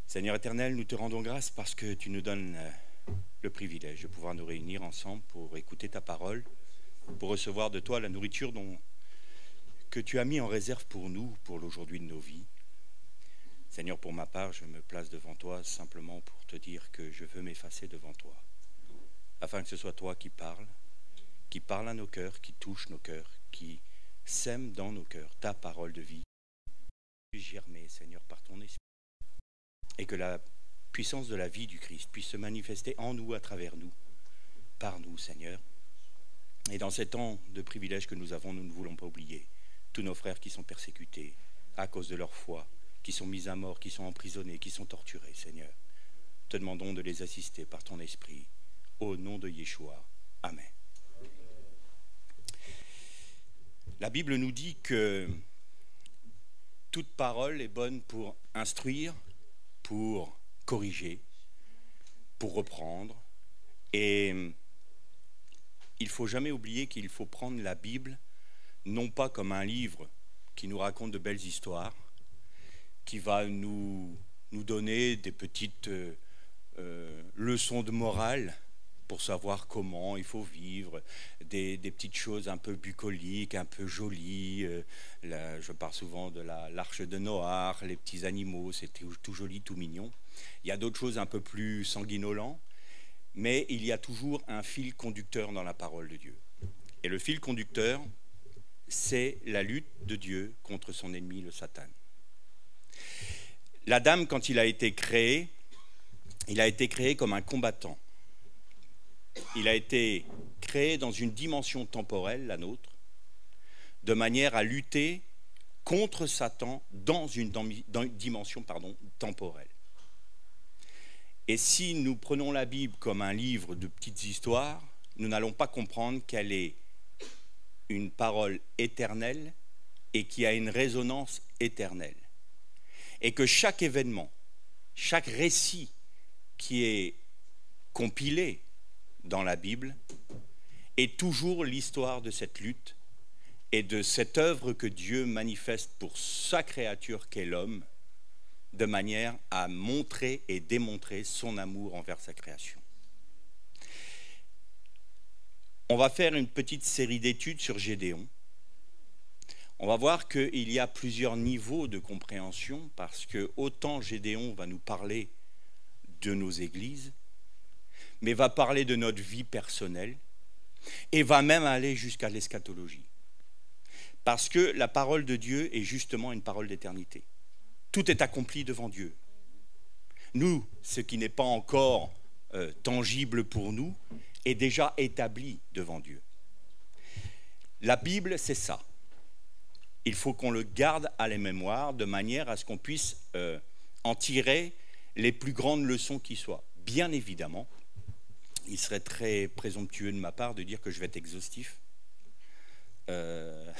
Seigneur éternel, nous te rendons grâce parce que tu nous donnes le privilège de pouvoir nous réunir ensemble pour écouter ta parole, pour recevoir de toi la nourriture que tu as mis en réserve pour nous, pour l'aujourd'hui de nos vies. Seigneur, pour ma part, je me place devant toi simplement pour te dire que je veux m'effacer devant toi, afin que ce soit toi qui parle à nos cœurs, qui touche nos cœurs, qui sème dans nos cœurs ta parole de vie. Germer, Seigneur, par ton esprit, et que la puissance de la vie du Christ puisse se manifester en nous, à travers nous, par nous, Seigneur. Et dans ces temps de privilèges que nous avons, nous ne voulons pas oublier tous nos frères qui sont persécutés à cause de leur foi, qui sont mis à mort, qui sont emprisonnés, qui sont torturés, Seigneur. Te demandons de les assister par ton esprit, au nom de Yeshua. Amen. La Bible nous dit que toute parole est bonne pour instruire, pour corriger, pour reprendre. Et il ne faut jamais oublier qu'il faut prendre la Bible, non pas comme un livre qui nous raconte de belles histoires, qui va nous donner des petites leçons de morale pour savoir comment il faut vivre, des petites choses un peu bucoliques, un peu jolies. Je parle souvent de l'arche de Noé, les petits animaux, c'est tout joli, tout mignon. Il y a d'autres choses un peu plus sanguinolentes, mais il y a toujours un fil conducteur dans la parole de Dieu. Et le fil conducteur, c'est la lutte de Dieu contre son ennemi, le Satan. L'Adam, quand il a été créé comme un combattant. Il a été créé dans une dimension temporelle, la nôtre, de manière à lutter contre Satan dans une dimension temporelle. Et si nous prenons la Bible comme un livre de petites histoires, nous n'allons pas comprendre qu'elle est une parole éternelle et qui a une résonance éternelle. Et que chaque événement, chaque récit qui est compilé dans la Bible est toujours l'histoire de cette lutte et de cette œuvre que Dieu manifeste pour sa créature qu'est l'homme, de manière à montrer et démontrer son amour envers sa création. On va faire une petite série d'études sur Gédéon. On va voir qu'il y a plusieurs niveaux de compréhension, parce que autant Gédéon va nous parler de nos églises, mais va parler de notre vie personnelle et va même aller jusqu'à l'eschatologie. Parce que la parole de Dieu est justement une parole d'éternité. Tout est accompli devant Dieu. Nous, ce qui n'est pas encore tangible pour nous, est déjà établi devant Dieu. La Bible, c'est ça. Il faut qu'on le garde à la mémoire de manière à ce qu'on puisse en tirer les plus grandes leçons qui soient. Bien évidemment, il serait très présomptueux de ma part de dire que je vais être exhaustif. Une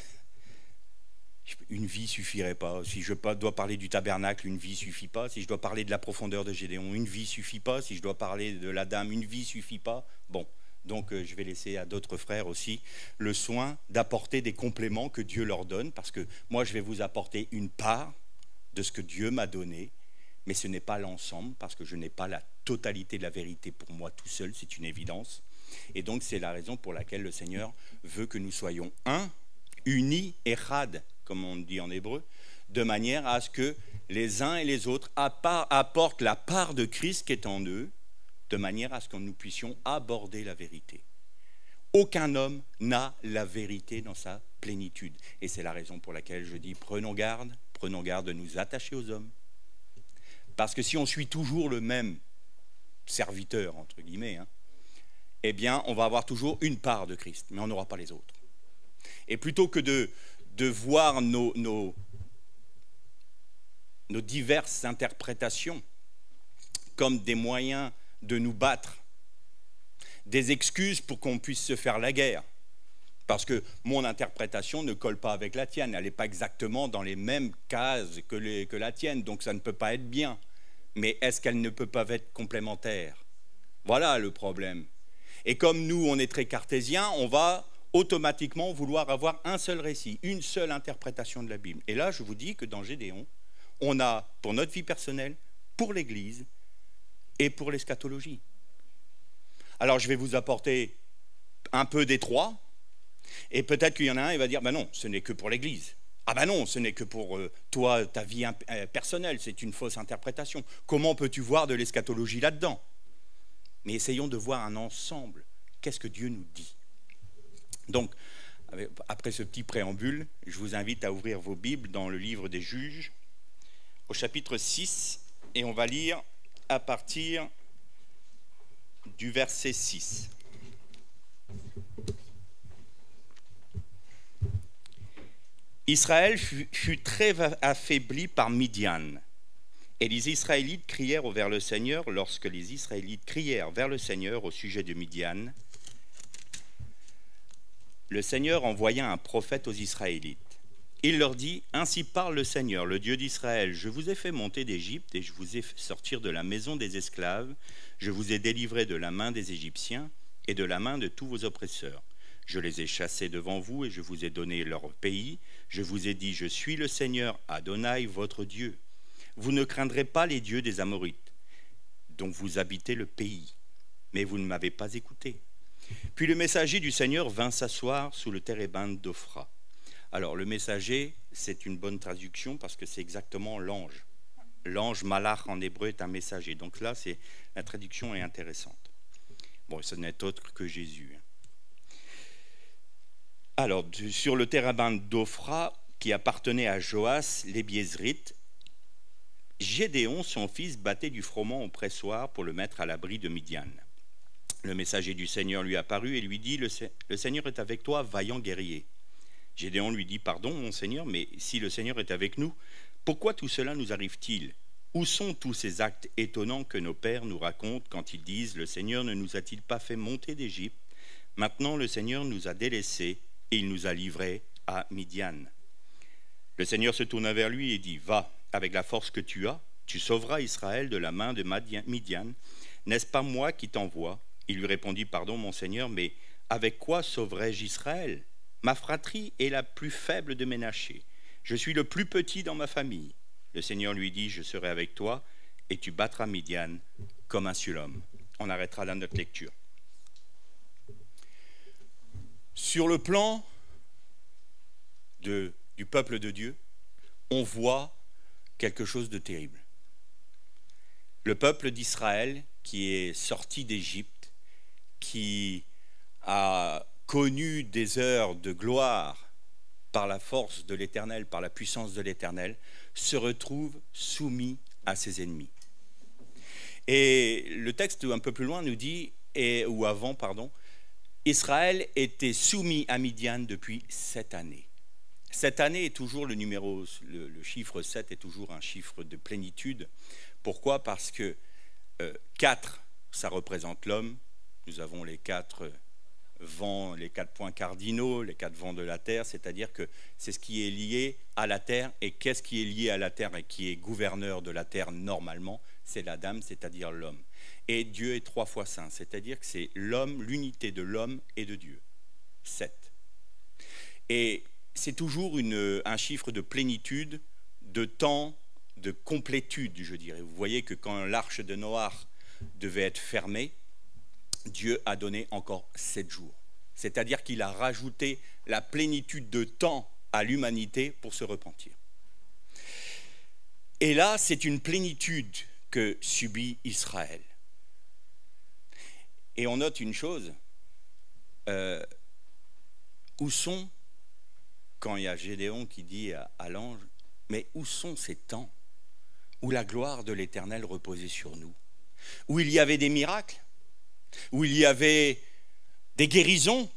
vie suffirait pas. Si je dois parler du tabernacle, une vie suffit pas. Si je dois parler de la profondeur de Gédéon, une vie suffit pas. Si je dois parler de la dame, une vie suffit pas. Bon, donc je vais laisser à d'autres frères aussi le soin d'apporter des compléments que Dieu leur donne, parce que moi je vais vous apporter une part de ce que Dieu m'a donné, mais ce n'est pas l'ensemble, parce que je n'ai pas la totalité de la vérité pour moi tout seul, c'est une évidence. Et donc c'est la raison pour laquelle le Seigneur veut que nous soyons un, unis, echad, comme on dit en hébreu, de manière à ce que les uns et les autres apportent la part de Christ qui est en eux, de manière à ce que nous puissions aborder la vérité. Aucun homme n'a la vérité dans sa plénitude. Et c'est la raison pour laquelle je dis prenons garde de nous attacher aux hommes. Parce que si on suit toujours le même serviteur, entre guillemets, eh bien, on va avoir toujours une part de Christ, mais on n'aura pas les autres. Et plutôt que de voir nos diverses interprétations comme des moyens de nous battre, des excuses pour qu'on puisse se faire la guerre, parce que mon interprétation ne colle pas avec la tienne, elle n'est pas exactement dans les mêmes cases que la tienne, donc ça ne peut pas être bien. Mais est-ce qu'elles ne peuvent pas être complémentaires? Voilà le problème. Et comme nous, on est très cartésiens, on va automatiquement vouloir avoir un seul récit, une seule interprétation de la Bible. Et là, je vous dis que dans Gédéon, on a, pour notre vie personnelle, pour l'Église et pour l'eschatologie. Alors je vais vous apporter un peu des trois, et peut-être qu'il y en a un, il va dire, ben non, ce n'est que pour l'Église. Ah ben non, ce n'est que pour toi, ta vie personnelle, c'est une fausse interprétation. Comment peux-tu voir de l'eschatologie là-dedans? Mais essayons de voir un ensemble. Qu'est-ce que Dieu nous dit? Donc, après ce petit préambule, je vous invite à ouvrir vos Bibles dans le livre des Juges, au chapitre 6, et on va lire à partir du verset 6. Israël fut très affaibli par Midian, et les Israélites crièrent vers le Seigneur. Lorsque les Israélites crièrent vers le Seigneur au sujet de Midian, le Seigneur envoya un prophète aux Israélites. Il leur dit, « Ainsi parle le Seigneur, le Dieu d'Israël, je vous ai fait monter d'Égypte et je vous ai fait sortir de la maison des esclaves. Je vous ai délivré de la main des Égyptiens et de la main de tous vos oppresseurs. Je les ai chassés devant vous et je vous ai donné leur pays. Je vous ai dit, je suis le Seigneur Adonai, votre Dieu. Vous ne craindrez pas les dieux des Amorites, dont vous habitez le pays. Mais vous ne m'avez pas écouté. » Puis le messager du Seigneur vint s'asseoir sous le térébinthe d'Ophra. Alors le messager, c'est une bonne traduction parce que c'est exactement l'ange. L'ange malach en hébreu est un messager. Donc là, la traduction est intéressante. Bon, ce n'est autre que Jésus. Alors, sur le térébinthe d'Ophra, qui appartenait à Joas, les Biézrites, Gédéon, son fils, battait du froment au pressoir pour le mettre à l'abri de Midian. Le messager du Seigneur lui apparut et lui dit, le Seigneur est avec toi, vaillant guerrier. Gédéon lui dit, pardon, mon Seigneur, mais si le Seigneur est avec nous, pourquoi tout cela nous arrive-t-il? Où sont tous ces actes étonnants que nos pères nous racontent quand ils disent, le Seigneur ne nous a-t-il pas fait monter d'Égypte? Maintenant, le Seigneur nous a délaissés et il nous a livrés à Midian. Le Seigneur se tourna vers lui et dit, va, avec la force que tu as, tu sauveras Israël de la main de Midian. N'est-ce pas moi qui t'envoie? Il lui répondit, pardon, mon Seigneur, mais avec quoi sauverai-je Israël? Ma fratrie est la plus faible de Ménaché. Je suis le plus petit dans ma famille. Le Seigneur lui dit, je serai avec toi et tu battras Midian comme un seul homme. On arrêtera là notre lecture. Sur le plan du peuple de Dieu, on voit quelque chose de terrible. Le peuple d'Israël qui est sorti d'Égypte, qui a connu des heures de gloire par la force de l'Éternel, par la puissance de l'Éternel, se retrouve soumis à ses ennemis. Et le texte un peu plus loin nous dit, ou avant, pardon, Israël était soumis à Midian depuis 7 années. Cette année est toujours le chiffre 7 est toujours un chiffre de plénitude. Pourquoi? Parce que 4, ça représente l'homme. Nous avons les 4 vents, les 4 points cardinaux, les 4 vents de la terre, c'est-à-dire que c'est ce qui est lié à la terre. Et qu'est-ce qui est lié à la terre et qui est gouverneur de la terre normalement? C'est l'Adam, c'est-à-dire l'homme. Et Dieu est 3 fois saint, c'est-à-dire que c'est l'homme, l'unité de l'homme et de Dieu. 7. Et c'est toujours un chiffre de plénitude, de temps, de complétude, je dirais. Vous voyez que quand l'arche de Noé devait être fermée, Dieu a donné encore 7 jours. C'est-à-dire qu'il a rajouté la plénitude de temps à l'humanité pour se repentir. Et là, c'est une plénitude que subit Israël. Et on note une chose, où sont, quand il y a Gédéon qui dit à l'ange, mais où sont ces temps où la gloire de l'Éternel reposait sur nous, où il y avait des miracles, où il y avait des guérisons,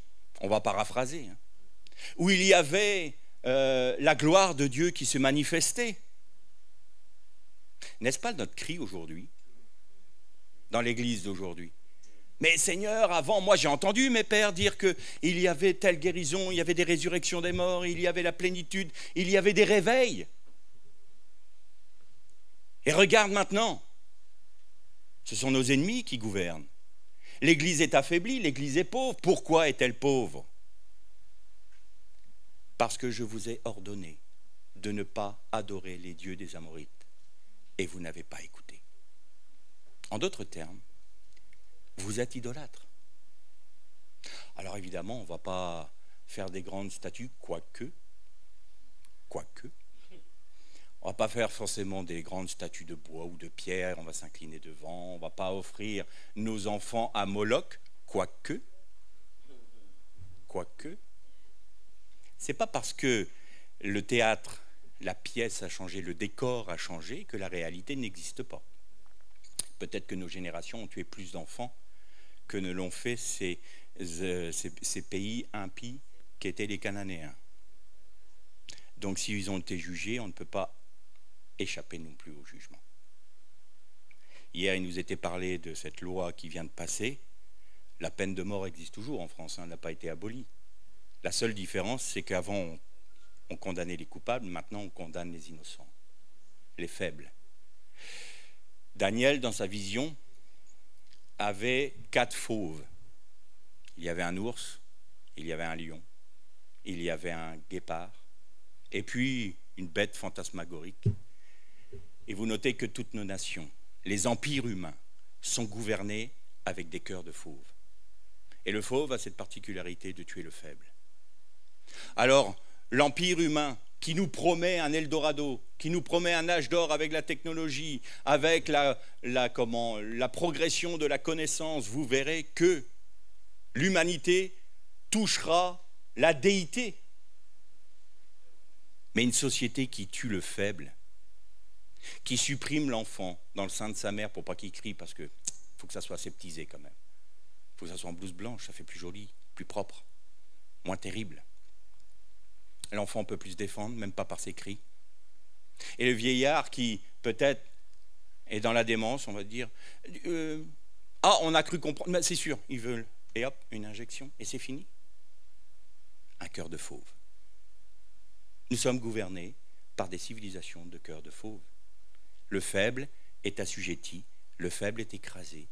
on va paraphraser, hein, où il y avait la gloire de Dieu qui se manifestait. N'est-ce pas notre cri aujourd'hui, dans l'église d'aujourd'hui? Mais Seigneur, avant, moi j'ai entendu mes pères dire qu'il y avait telle guérison, il y avait des résurrections des morts, il y avait la plénitude, il y avait des réveils. Et regarde maintenant, ce sont nos ennemis qui gouvernent. L'Église est affaiblie, l'Église est pauvre. Pourquoi est-elle pauvre? Parce que je vous ai ordonné de ne pas adorer les dieux des Amorites. Et vous n'avez pas écouté. En d'autres termes, vous êtes idolâtre. Alors évidemment, on ne va pas faire des grandes statues, quoique. On ne va pas faire forcément des grandes statues de bois ou de pierre, on va s'incliner devant, on ne va pas offrir nos enfants à Moloch, quoique. C'est pas parce que le théâtre, la pièce a changé, le décor a changé, que la réalité n'existe pas. Peut-être que nos générations ont tué plus d'enfants que ne l'ont fait ces pays impies qu'étaient les Cananéens. Donc s'ils ont été jugés, on ne peut pas échapper non plus au jugement. Hier, il nous était parlé de cette loi qui vient de passer. La peine de mort existe toujours en France, elle n'a pas été abolie. La seule différence, c'est qu'avant, on condamnait les coupables, maintenant on condamne les innocents, les faibles. Daniel, dans sa vision, avait 4 fauves. Il y avait un ours, il y avait un lion, il y avait un guépard, et puis une bête fantasmagorique. Et vous notez que toutes nos nations, les empires humains, sont gouvernés avec des cœurs de fauve. Et le fauve a cette particularité de tuer le faible. Alors, l'empire humain qui nous promet un Eldorado, qui nous promet un âge d'or avec la technologie, avec la progression de la connaissance, vous verrez que l'humanité touchera la déité. Mais une société qui tue le faible, qui supprime l'enfant dans le sein de sa mère pour pas qu'il crie, parce qu'il faut que ça soit aseptisé quand même. Il faut que ça soit en blouse blanche, ça fait plus joli, plus propre, moins terrible. L'enfant peut plus se défendre, même pas par ses cris. Et le vieillard qui, peut-être, est dans la démence, on va dire, on a cru comprendre, mais c'est sûr, ils veulent. Et hop, une injection, et c'est fini. Un cœur de fauve. Nous sommes gouvernés par des civilisations de cœurs de fauve. Le faible est assujetti, le faible est écrasé.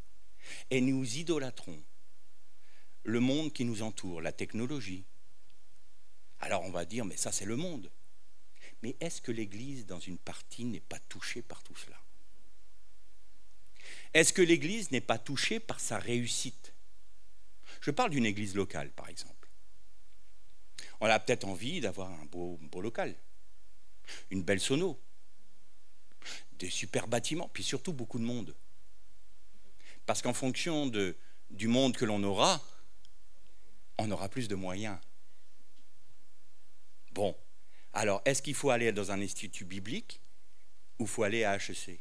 Et nous idolâtrons le monde qui nous entoure, la technologie. Alors on va dire, mais ça c'est le monde. Mais est-ce que l'Église, dans une partie, n'est pas touchée par tout cela? Est-ce que l'Église n'est pas touchée par sa réussite? Je parle d'une église locale, par exemple. On a peut-être envie d'avoir un beau local, une belle sono, des super bâtiments, puis surtout beaucoup de monde. Parce qu'en fonction du monde que l'on aura, on aura plus de moyens. Bon, alors est-ce qu'il faut aller dans un institut biblique ou il faut aller à HEC?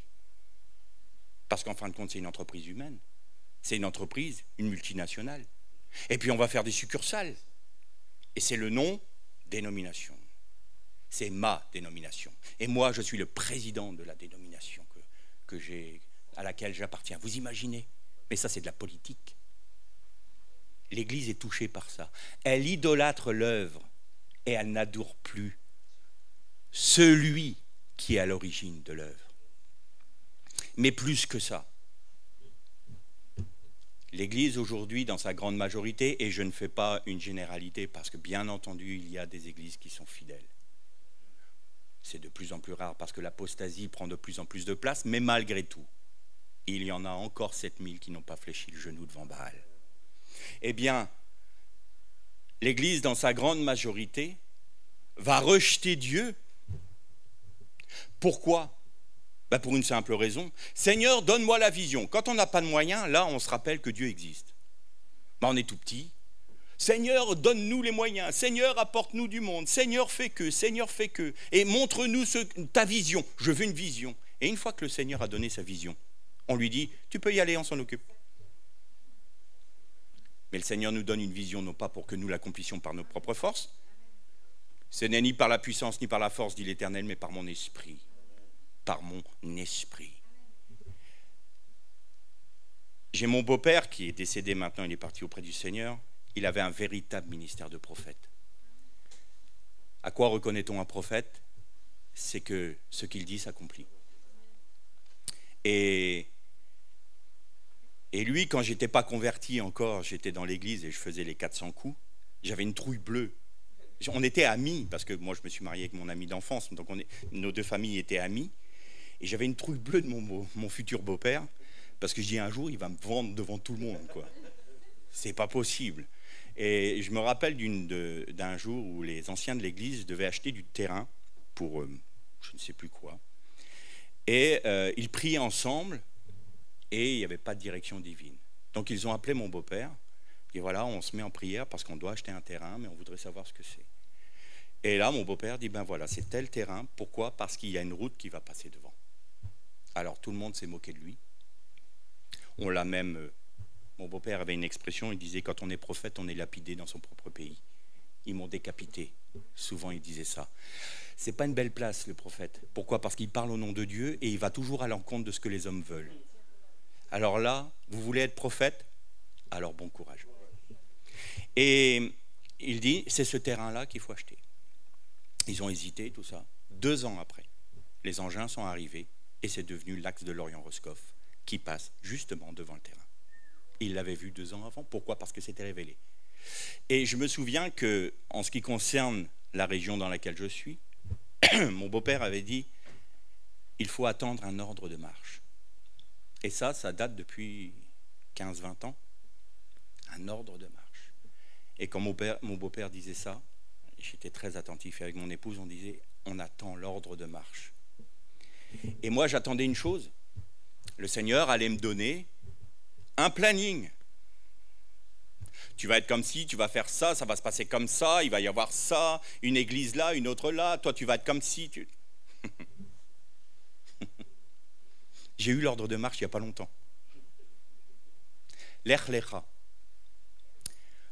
Parce qu'en fin de compte, c'est une entreprise humaine. C'est une entreprise, une multinationale. Et puis on va faire des succursales. Et c'est le nom dénomination. C'est ma dénomination. Et moi, je suis le président de la dénomination à laquelle j'appartiens. Vous imaginez? Mais ça, c'est de la politique. L'Église est touchée par ça. Elle idolâtre l'œuvre et elle n'adore plus celui qui est à l'origine de l'œuvre. Mais plus que ça, l'Église aujourd'hui, dans sa grande majorité, et je ne fais pas une généralité parce que bien entendu, il y a des églises qui sont fidèles. C'est de plus en plus rare parce que l'apostasie prend de plus en plus de place, mais malgré tout, il y en a encore 7000 qui n'ont pas fléchi le genou devant Baal. Eh bien, l'Église, dans sa grande majorité, va rejeter Dieu. Pourquoi? Pour une simple raison. Seigneur, donne-moi la vision. Quand on n'a pas de moyens, là, on se rappelle que Dieu existe. On est tout petit. Seigneur, donne-nous les moyens. Seigneur, apporte-nous du monde. Seigneur, fais que. Seigneur, fais que. Et montre-nous ta vision. Je veux une vision. Et une fois que le Seigneur a donné sa vision, on lui dit, tu peux y aller, on s'en occupe. Mais le Seigneur nous donne une vision, non pas pour que nous l'accomplissions par nos propres forces. Ce n'est ni par la puissance, ni par la force, dit l'Éternel, mais par mon esprit. Par mon esprit. J'ai mon beau-père qui est décédé maintenant, il est parti auprès du Seigneur. Il avait un véritable ministère de prophète. À quoi reconnaît-on un prophète? C'est que ce qu'il dit s'accomplit. Et lui, quand j'étais pas converti encore, j'étais dans l'église et je faisais les 400 coups, j'avais une trouille bleue. On était amis, parce que moi je me suis marié avec mon ami d'enfance, donc nos deux familles étaient amies. Et j'avais une trouille bleue de mon futur beau-père, Parce que je dis un jour, il va me vendre devant tout le monde, quoi. C'est pas possible. Et je me rappelle d'un jour où les anciens de l'église devaient acheter du terrain pour je ne sais plus quoi. Et ils priaient ensemble et il n'y avait pas de direction divine. Donc ils ont appelé mon beau-père. Et voilà, on se met en prière parce qu'on doit acheter un terrain, mais on voudrait savoir ce que c'est. Et là, mon beau-père dit, ben voilà, c'est tel terrain. Pourquoi? Parce qu'il y a une route qui va passer devant. Alors tout le monde s'est moqué de lui. On l'a même... mon beau-père avait une expression, il disait, quand on est prophète, on est lapidé dans son propre pays. Ils m'ont décapité. Souvent, il disait ça. C'est pas une belle place, le prophète. Pourquoi? Parce qu'il parle au nom de Dieu et il va toujours à l'encontre de ce que les hommes veulent. Alors là, vous voulez être prophète? Alors bon courage. Et il dit, c'est ce terrain-là qu'il faut acheter. Ils ont hésité, tout ça. 2 ans après, les engins sont arrivés et c'est devenu l'axe de Lorient-Roscoff qui passe justement devant le terrain. Il l'avait vu 2 ans avant. Pourquoi? Parce que c'était révélé. Et je me souviens que, en ce qui concerne la région dans laquelle je suis, mon beau-père avait dit, il faut attendre un ordre de marche. Et ça date depuis 15-20 ans. Un ordre de marche. Et quand mon beau-père disait ça, j'étais très attentif. Et avec mon épouse, on disait, on attend l'ordre de marche. Et moi, j'attendais une chose. Le Seigneur allait me donner un planning. Tu vas être comme ci, tu vas faire ça, ça va se passer comme ça, il va y avoir ça, une église là, une autre là, toi tu vas être comme ci. J'ai eu l'ordre de marche il n'y a pas longtemps. Lech lecha.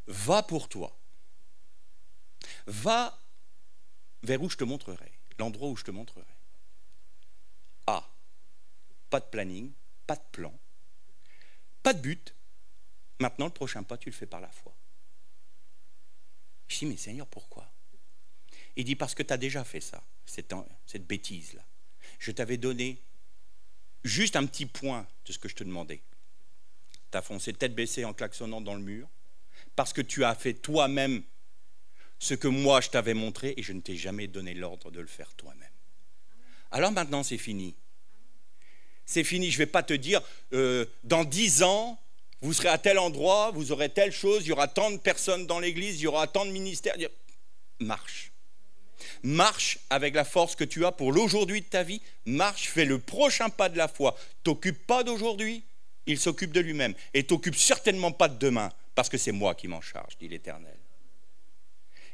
Va pour toi. Va vers où je te montrerai, l'endroit où je te montrerai. A. Pas de planning, pas de plan, pas de but. Maintenant, le prochain pas, tu le fais par la foi. Je dis, mais Seigneur, pourquoi? Il dit, parce que tu as déjà fait ça, cette bêtise-là. Je t'avais donné juste un petit point de ce que je te demandais. Tu as foncé tête baissée en klaxonnant dans le mur, parce que tu as fait toi-même ce que moi je t'avais montré, et je ne t'ai jamais donné l'ordre de le faire toi-même. Alors maintenant, c'est fini. C'est fini, je ne vais pas te dire, dans 10 ans, vous serez à tel endroit, vous aurez telle chose, il y aura tant de personnes dans l'église, il y aura tant de ministères. Marche. Marche avec la force que tu as pour l'aujourd'hui de ta vie. Marche, fais le prochain pas de la foi. T'occupe pas d'aujourd'hui, il s'occupe de lui-même. Et t'occupe certainement pas de demain, parce que c'est moi qui m'en charge, dit l'Éternel.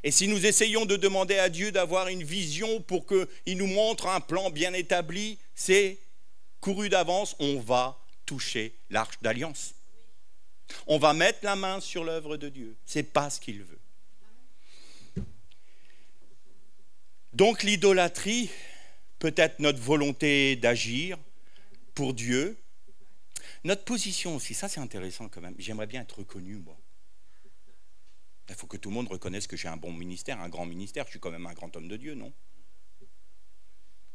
Et si nous essayons de demander à Dieu d'avoir une vision pour qu'il nous montre un plan bien établi, c'est couru d'avance, on va toucher l'arche d'alliance. On va mettre la main sur l'œuvre de Dieu. Ce n'est pas ce qu'il veut. Donc l'idolâtrie peut être notre volonté d'agir pour Dieu. Notre position aussi, ça c'est intéressant quand même. J'aimerais bien être reconnu, moi. Il faut que tout le monde reconnaisse que j'ai un bon ministère, un grand ministère. Je suis quand même un grand homme de Dieu, non?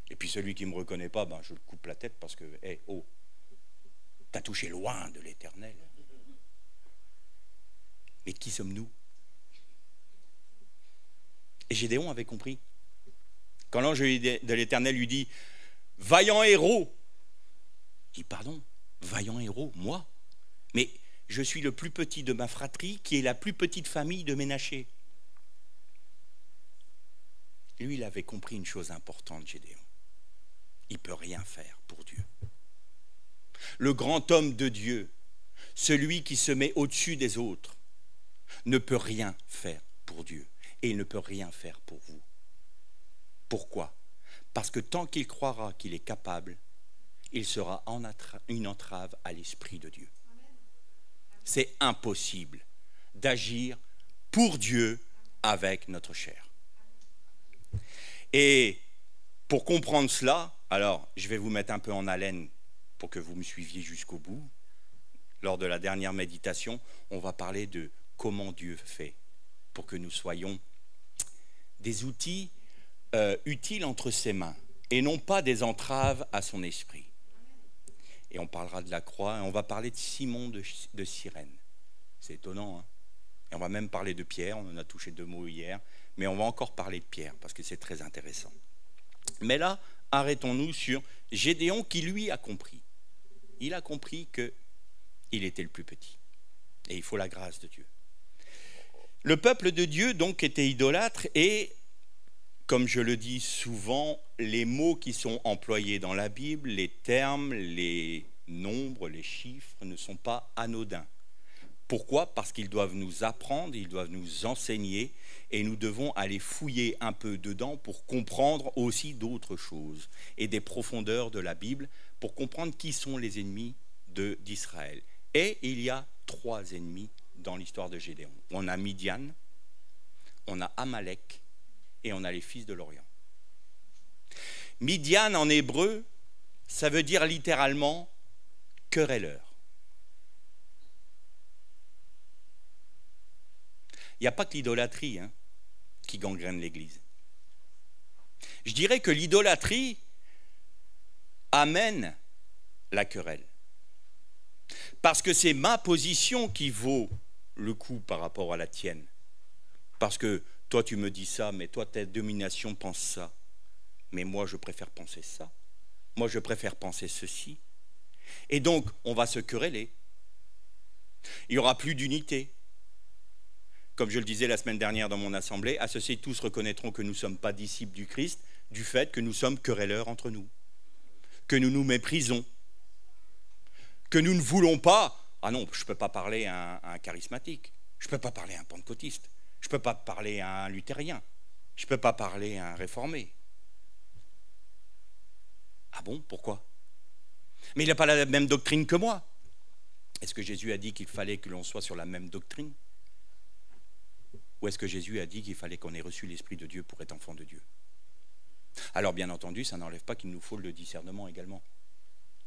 Et puis celui qui ne me reconnaît pas, ben, je le coupe la tête parce que, hey, oh, t'as touché loin de l'Éternel. Mais qui sommes-nous? Et Gédéon avait compris. Quand l'ange de l'Éternel lui dit « Vaillant héros », il dit « Pardon, vaillant héros, moi? Mais je suis le plus petit de ma fratrie, qui est la plus petite famille de Ménaché. » Lui, il avait compris une chose importante, Gédéon. Il ne peut rien faire pour Dieu. Le grand homme de Dieu, celui qui se met au-dessus des autres, ne peut rien faire pour Dieu. Et il ne peut rien faire pour vous. Pourquoi? Parce que tant qu'il croira qu'il est capable, il sera une entrave à l'Esprit de Dieu. C'est impossible d'agir pour Dieu avec notre chair. Et pour comprendre cela, alors je vais vous mettre un peu en haleine pour que vous me suiviez jusqu'au bout. Lors de la dernière méditation, on va parler de comment Dieu fait pour que nous soyons des outils utiles entre ses mains et non pas des entraves à son esprit. Et on parlera de la croix et on va parler de Simon de Cyrène. C'est étonnant, hein? Et on va même parler de Pierre, on en a touché 2 mots hier, mais on va encore parler de Pierre parce que c'est très intéressant. Mais là, arrêtons-nous sur Gédéon qui lui a compris. il a compris qu'il était le plus petit. Et il faut la grâce de Dieu. Le peuple de Dieu, donc, était idolâtre et, comme je le dis souvent, les mots qui sont employés dans la Bible, les termes, les nombres, les chiffres ne sont pas anodins. Pourquoi ? Parce qu'ils doivent nous apprendre, ils doivent nous enseigner et nous devons aller fouiller un peu dedans pour comprendre aussi d'autres choses et des profondeurs de la Bible pour comprendre qui sont les ennemis d'Israël. Et il y a 3 ennemis dans l'histoire de Gédéon. On a Midian, on a Amalek et on a les fils de l'Orient. Midian en hébreu, ça veut dire littéralement querelleur. Il n'y a pas que l'idolâtrie qui gangrène l'Église. Je dirais que l'idolâtrie amène la querelle. Parce que c'est ma position qui vaut le coup par rapport à la tienne. Parce que toi tu me dis ça, mais toi ta domination pense ça. Mais moi je préfère penser ça. Moi je préfère penser ceci. Et donc on va se quereller. Il n'y aura plus d'unité. Comme je le disais la semaine dernière dans mon assemblée, à ceci tous reconnaîtront que nous ne sommes pas disciples du Christ, du fait que nous sommes querelleurs entre nous, que nous nous méprisons, que nous ne voulons pas. Ah non, je ne peux pas parler à un charismatique, je ne peux pas parler à un pentecôtiste, je ne peux pas parler à un luthérien, je ne peux pas parler à un réformé. Ah bon, pourquoi ? Mais il n'a pas la même doctrine que moi. Est-ce que Jésus a dit qu'il fallait que l'on soit sur la même doctrine ? Ou est-ce que Jésus a dit qu'il fallait qu'on ait reçu l'Esprit de Dieu pour être enfant de Dieu ? Alors bien entendu, ça n'enlève pas qu'il nous faut le discernement également.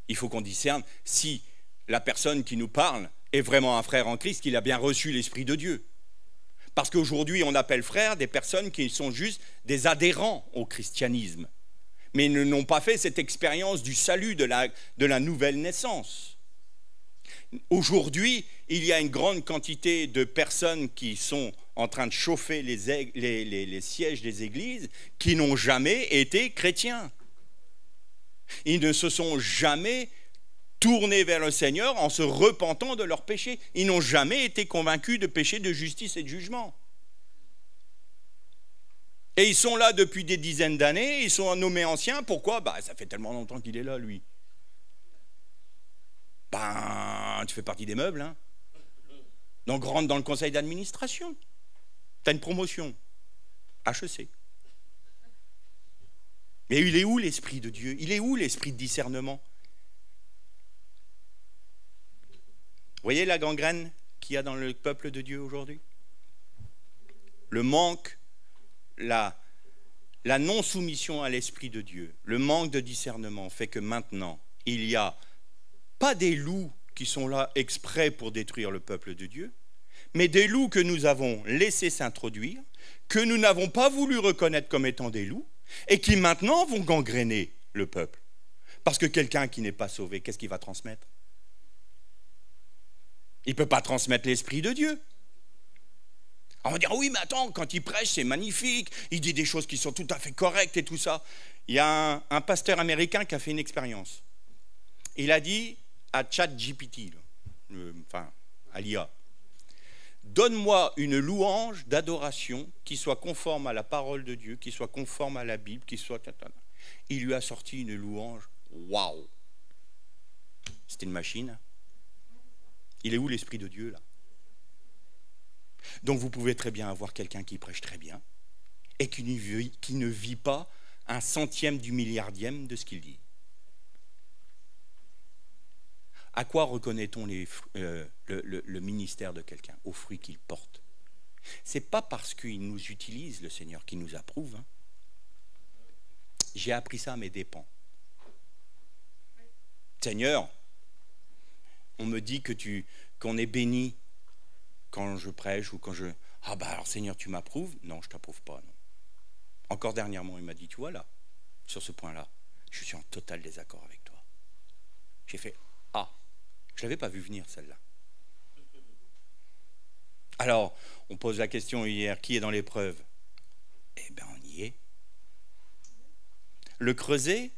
Il faut qu'on discerne si la personne qui nous parle est vraiment un frère en Christ, qu'il a bien reçu l'Esprit de Dieu. Parce qu'aujourd'hui, on appelle frères des personnes qui sont juste des adhérents au christianisme, mais ils n'ont pas fait cette expérience du salut, de la nouvelle naissance. Aujourd'hui, il y a une grande quantité de personnes qui sont en train de chauffer les sièges des églises qui n'ont jamais été chrétiens. Ils ne se sont jamais tournés vers le Seigneur en se repentant de leurs péchés. Ils n'ont jamais été convaincus de péché, de justice et de jugement. Et ils sont là depuis des dizaines d'années, ils sont nommés anciens. Pourquoi ? Ça fait tellement longtemps qu'il est là, lui. Tu fais partie des meubles, Donc rentre dans le conseil d'administration. Tu as une promotion. HEC. Mais il est où l'Esprit de Dieu ? Il est où l'Esprit de discernement ? Vous voyez la gangrène qu'il y a dans le peuple de Dieu aujourd'hui ? Le manque, la non-soumission à l'Esprit de Dieu, le manque de discernement fait que maintenant, il y a pas des loups qui sont là exprès pour détruire le peuple de Dieu, mais des loups que nous avons laissés s'introduire, que nous n'avons pas voulu reconnaître comme étant des loups, et qui maintenant vont gangréner le peuple. Parce que quelqu'un qui n'est pas sauvé, qu'est-ce qu'il va transmettre ? Il ne peut pas transmettre l'Esprit de Dieu. On va dire, oui, mais attends, quand il prêche, c'est magnifique, il dit des choses qui sont tout à fait correctes et tout ça. Il y a un pasteur américain qui a fait une expérience. Il a dit à ChatGPT, à l'IA, donne-moi une louange d'adoration qui soit conforme à la parole de Dieu, qui soit conforme à la Bible, qui soit... Il lui a sorti une louange, waouh! C'était une machine. Il est où l'Esprit de Dieu, là? Donc vous pouvez très bien avoir quelqu'un qui prêche très bien et qui ne vit pas un centième du milliardième de ce qu'il dit. À quoi reconnaît-on le ministère de quelqu'un ? Aux fruits qu'il porte. Ce n'est pas parce qu'il nous utilise, le Seigneur, qu'il nous approuve. J'ai appris ça à mes dépens. Seigneur, on me dit qu'on est béni quand je prêche ou quand je... alors Seigneur, tu m'approuves ? Non, je ne t'approuve pas. Non. Encore dernièrement, il m'a dit, tu vois là, sur ce point-là, je suis en total désaccord avec toi. J'ai fait, je ne l'avais pas vu venir celle-là. Alors, on pose la question hier, qui est dans l'épreuve ? Eh bien, on y est. Le creuset,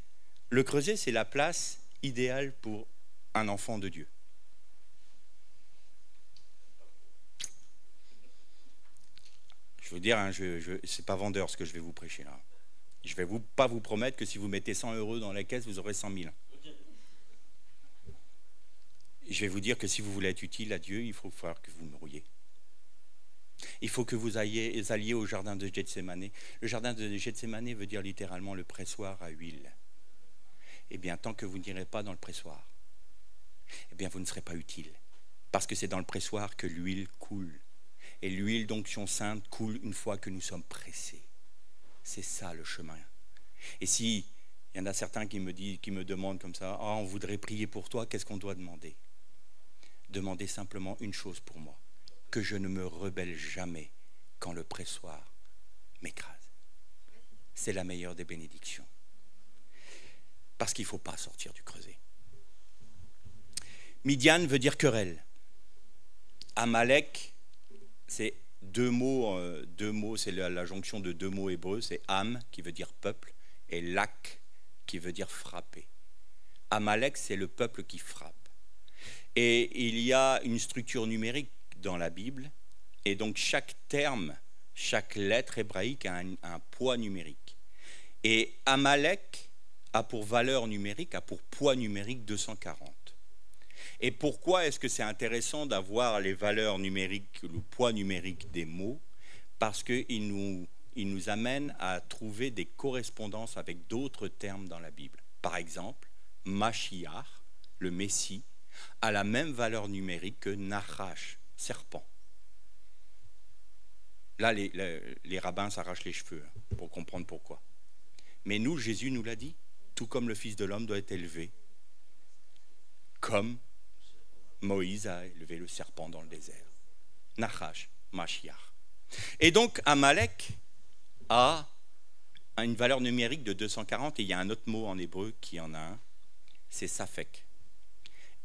c'est la place idéale pour un enfant de Dieu. Je veux dire, hein, c'est pas vendeur ce que je vais vous prêcher là. Je vais pas vous promettre que si vous mettez 100 € dans la caisse, vous aurez 100 000. Je vais vous dire que si vous voulez être utile à Dieu, il faut falloir que vous mouriez. Il faut que vous alliez au jardin de Gethsémané. Le jardin de Gethsémané veut dire littéralement le pressoir à huile. Eh bien, tant que vous n'irez pas dans le pressoir, eh bien, vous ne serez pas utile. Parce que c'est dans le pressoir que l'huile coule. Et l'huile d'onction sainte coule une fois que nous sommes pressés. C'est ça le chemin. Et si il y en a certains qui me demandent comme ça, oh, on voudrait prier pour toi, qu'est-ce qu'on doit demander? Demandez simplement une chose pour moi, que je ne me rebelle jamais quand le pressoir m'écrase. C'est la meilleure des bénédictions. Parce qu'il ne faut pas sortir du creuset. Midian veut dire querelle. Amalek, c'est deux mots, c'est la jonction de deux mots hébreux, c'est Am qui veut dire peuple et Lak qui veut dire frapper. Amalek, c'est le peuple qui frappe. Et il y a une structure numérique dans la Bible, et donc chaque terme, chaque lettre hébraïque a un poids numérique. Et Amalek a pour valeur numérique, a pour poids numérique 240. Et pourquoi est-ce que c'est intéressant d'avoir les valeurs numériques, le poids numérique des mots? Parce qu'il nous amène à trouver des correspondances avec d'autres termes dans la Bible. Par exemple, Mashiach, le Messie, a la même valeur numérique que Nachash, serpent. Là, les rabbins s'arrachent les cheveux pour comprendre pourquoi. Mais nous, Jésus nous l'a dit, tout comme le Fils de l'homme doit être élevé, comme Moïse a élevé le serpent dans le désert. Nachash, Mashiach. Et donc, Amalek a une valeur numérique de 240, et il y a un autre mot en hébreu qui en a un, c'est Safek.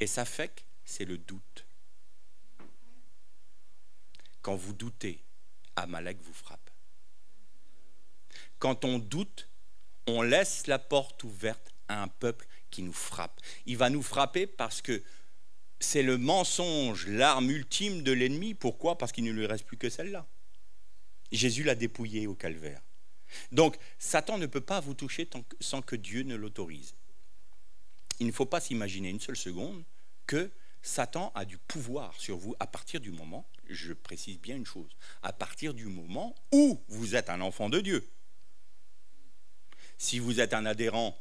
Et Safek, c'est le doute. Quand vous doutez, Amalek vous frappe. Quand on doute, on laisse la porte ouverte à un peuple qui nous frappe. Il va nous frapper parce que c'est le mensonge, l'arme ultime de l'ennemi. Pourquoi? Parce qu'il ne lui reste plus que celle-là. Jésus l'a dépouillé au calvaire. Donc, Satan ne peut pas vous toucher sans que Dieu ne l'autorise. Il ne faut pas s'imaginer une seule seconde que Satan a du pouvoir sur vous à partir du moment, je précise bien une chose, à partir du moment où vous êtes un enfant de Dieu. Si vous êtes un adhérent,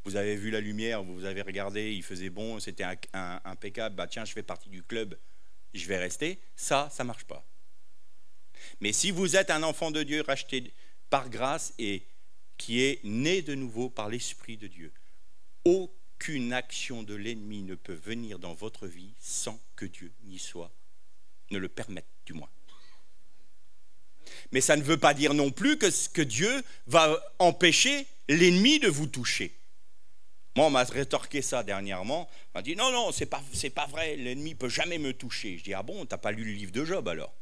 vous avez vu la lumière, vous avez regardé, il faisait bon, c'était impeccable, bah tiens, je fais partie du club, je vais rester, ça ne marche pas. Mais si vous êtes un enfant de Dieu racheté par grâce et qui est né de nouveau par l'Esprit de Dieu, aucune action de l'ennemi ne peut venir dans votre vie sans que Dieu n'y soit, ne le permette du moins. Mais ça ne veut pas dire non plus que Dieu va empêcher l'ennemi de vous toucher. Moi, on m'a rétorqué ça dernièrement. On m'a dit non, c'est pas vrai, l'ennemi ne peut jamais me toucher. Je dis ah bon, t'as pas lu le livre de Job alors?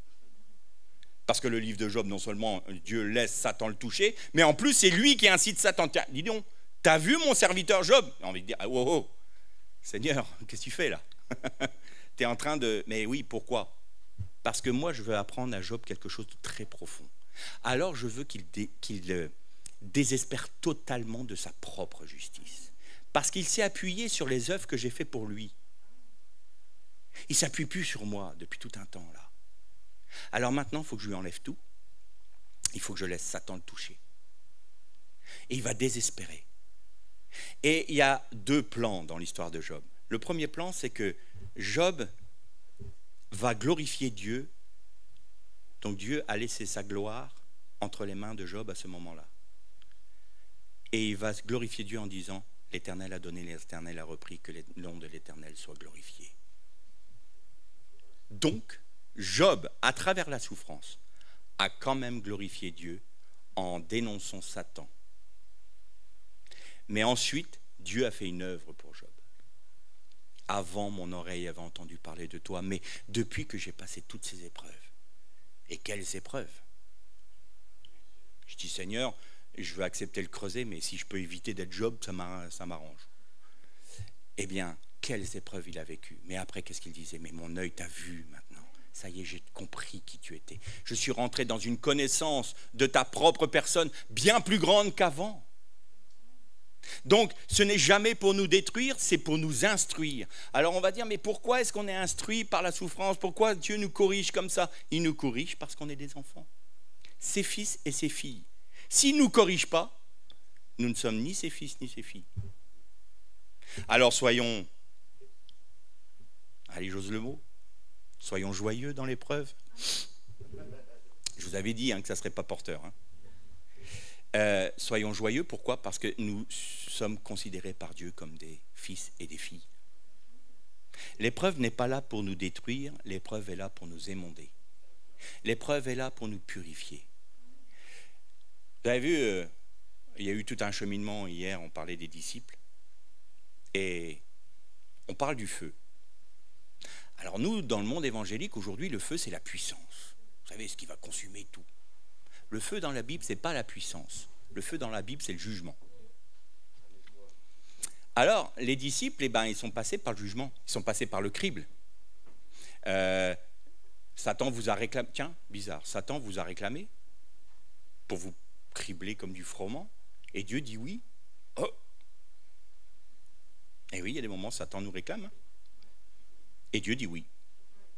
Parce que le livre de Job, non seulement Dieu laisse Satan le toucher, mais en plus c'est lui qui incite Satan. Dis donc, t'as vu mon serviteur Job? J'ai envie de dire, oh, Seigneur, qu'est-ce que tu fais là? T'es en train de... Mais oui, pourquoi? Parce que moi, je veux apprendre à Job quelque chose de très profond. Alors, je veux qu'il désespère totalement de sa propre justice. Parce qu'il s'est appuyé sur les œuvres que j'ai faites pour lui. Il ne s'appuie plus sur moi depuis tout un temps, là. Alors maintenant, il faut que je lui enlève tout. Il faut que je laisse Satan le toucher. Et il va désespérer. Et il y a deux plans dans l'histoire de Job. Le premier plan, c'est que Job va glorifier Dieu. Donc Dieu a laissé sa gloire entre les mains de Job à ce moment-là. Et il va glorifier Dieu en disant, l'Éternel a donné, l'Éternel a repris, que le nom de l'Éternel soit glorifié. Donc, Job, à travers la souffrance, a quand même glorifié Dieu en dénonçant Satan. Mais ensuite, Dieu a fait une œuvre pour Job. Avant, mon oreille avait entendu parler de toi, mais depuis que j'ai passé toutes ces épreuves. Et quelles épreuves? Je dis, Seigneur, je veux accepter le creuset, mais si je peux éviter d'être Job, ça m'arrange. Eh bien, quelles épreuves il a vécues. Mais après, qu'est-ce qu'il disait? Mais mon œil t'a vu maintenant. Ça y est, j'ai compris qui tu étais. Je suis rentré dans une connaissance de ta propre personne bien plus grande qu'avant. Donc, ce n'est jamais pour nous détruire, c'est pour nous instruire. Alors on va dire, mais pourquoi est-ce qu'on est instruit par la souffrance? Pourquoi Dieu nous corrige comme ça? Il nous corrige parce qu'on est des enfants. Ses fils et ses filles. S'il ne nous corrige pas, nous ne sommes ni ses fils ni ses filles. Alors soyons, allez, j'ose le mot, soyons joyeux dans l'épreuve. Je vous avais dit que ça ne serait pas porteur. Soyons joyeux, pourquoi? Parce que nous sommes considérés par Dieu comme des fils et des filles. L'épreuve n'est pas là pour nous détruire, l'épreuve est là pour nous émonder. L'épreuve est là pour nous purifier. Vous avez vu, il y a eu tout un cheminement hier, on parlait des disciples, et on parle du feu. Alors nous, dans le monde évangélique, aujourd'hui, le feu, c'est la puissance. Vous savez, ce qui va consumer tout. Le feu dans la Bible, ce n'est pas la puissance. Le feu dans la Bible, c'est le jugement. Alors, les disciples, ils sont passés par le jugement. Ils sont passés par le crible. Satan vous a réclamé. Tiens, bizarre. Satan vous a réclamé pour vous cribler comme du froment. Et Dieu dit oui. Oh. Et oui, il y a des moments où Satan nous réclame. Et Dieu dit oui.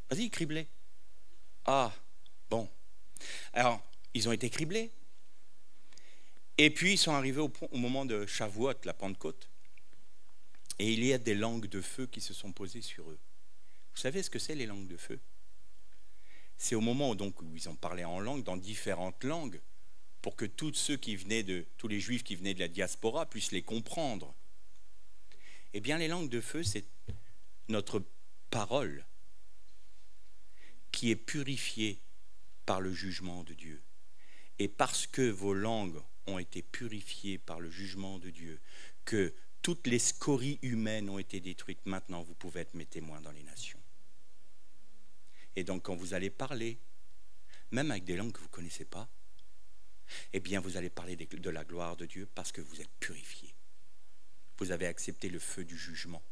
Vas-y, criblez. Ah, bon. Alors, ils ont été criblés. Et puis, ils sont arrivés au moment de Shavuot, la Pentecôte. Et il y a des langues de feu qui se sont posées sur eux. Vous savez ce que c'est, les langues de feu? C'est au moment où ils ont parlé en langue, dans différentes langues, pour que tous les Juifs qui venaient de la diaspora puissent les comprendre. Eh bien, les langues de feu, c'est notre parole qui est purifiée par le jugement de Dieu. Et parce que vos langues ont été purifiées par le jugement de Dieu, que toutes les scories humaines ont été détruites, maintenant vous pouvez être mes témoins dans les nations. Et donc quand vous allez parler, même avec des langues que vous ne connaissez pas, eh bien vous allez parler de la gloire de Dieu parce que vous êtes purifiés. Vous avez accepté le feu du jugement.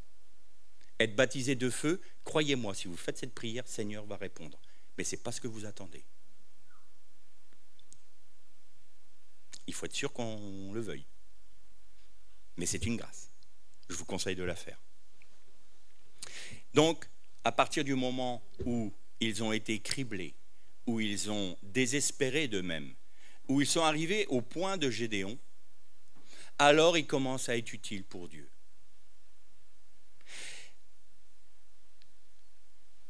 Être baptisé de feu, croyez-moi, si vous faites cette prière, Seigneur va répondre. Mais ce n'est pas ce que vous attendez. Il faut être sûr qu'on le veuille. Mais c'est une grâce. Je vous conseille de la faire. Donc, à partir du moment où ils ont été criblés, où ils ont désespéré d'eux-mêmes, où ils sont arrivés au point de Gédéon, alors ils commencent à être utiles pour Dieu.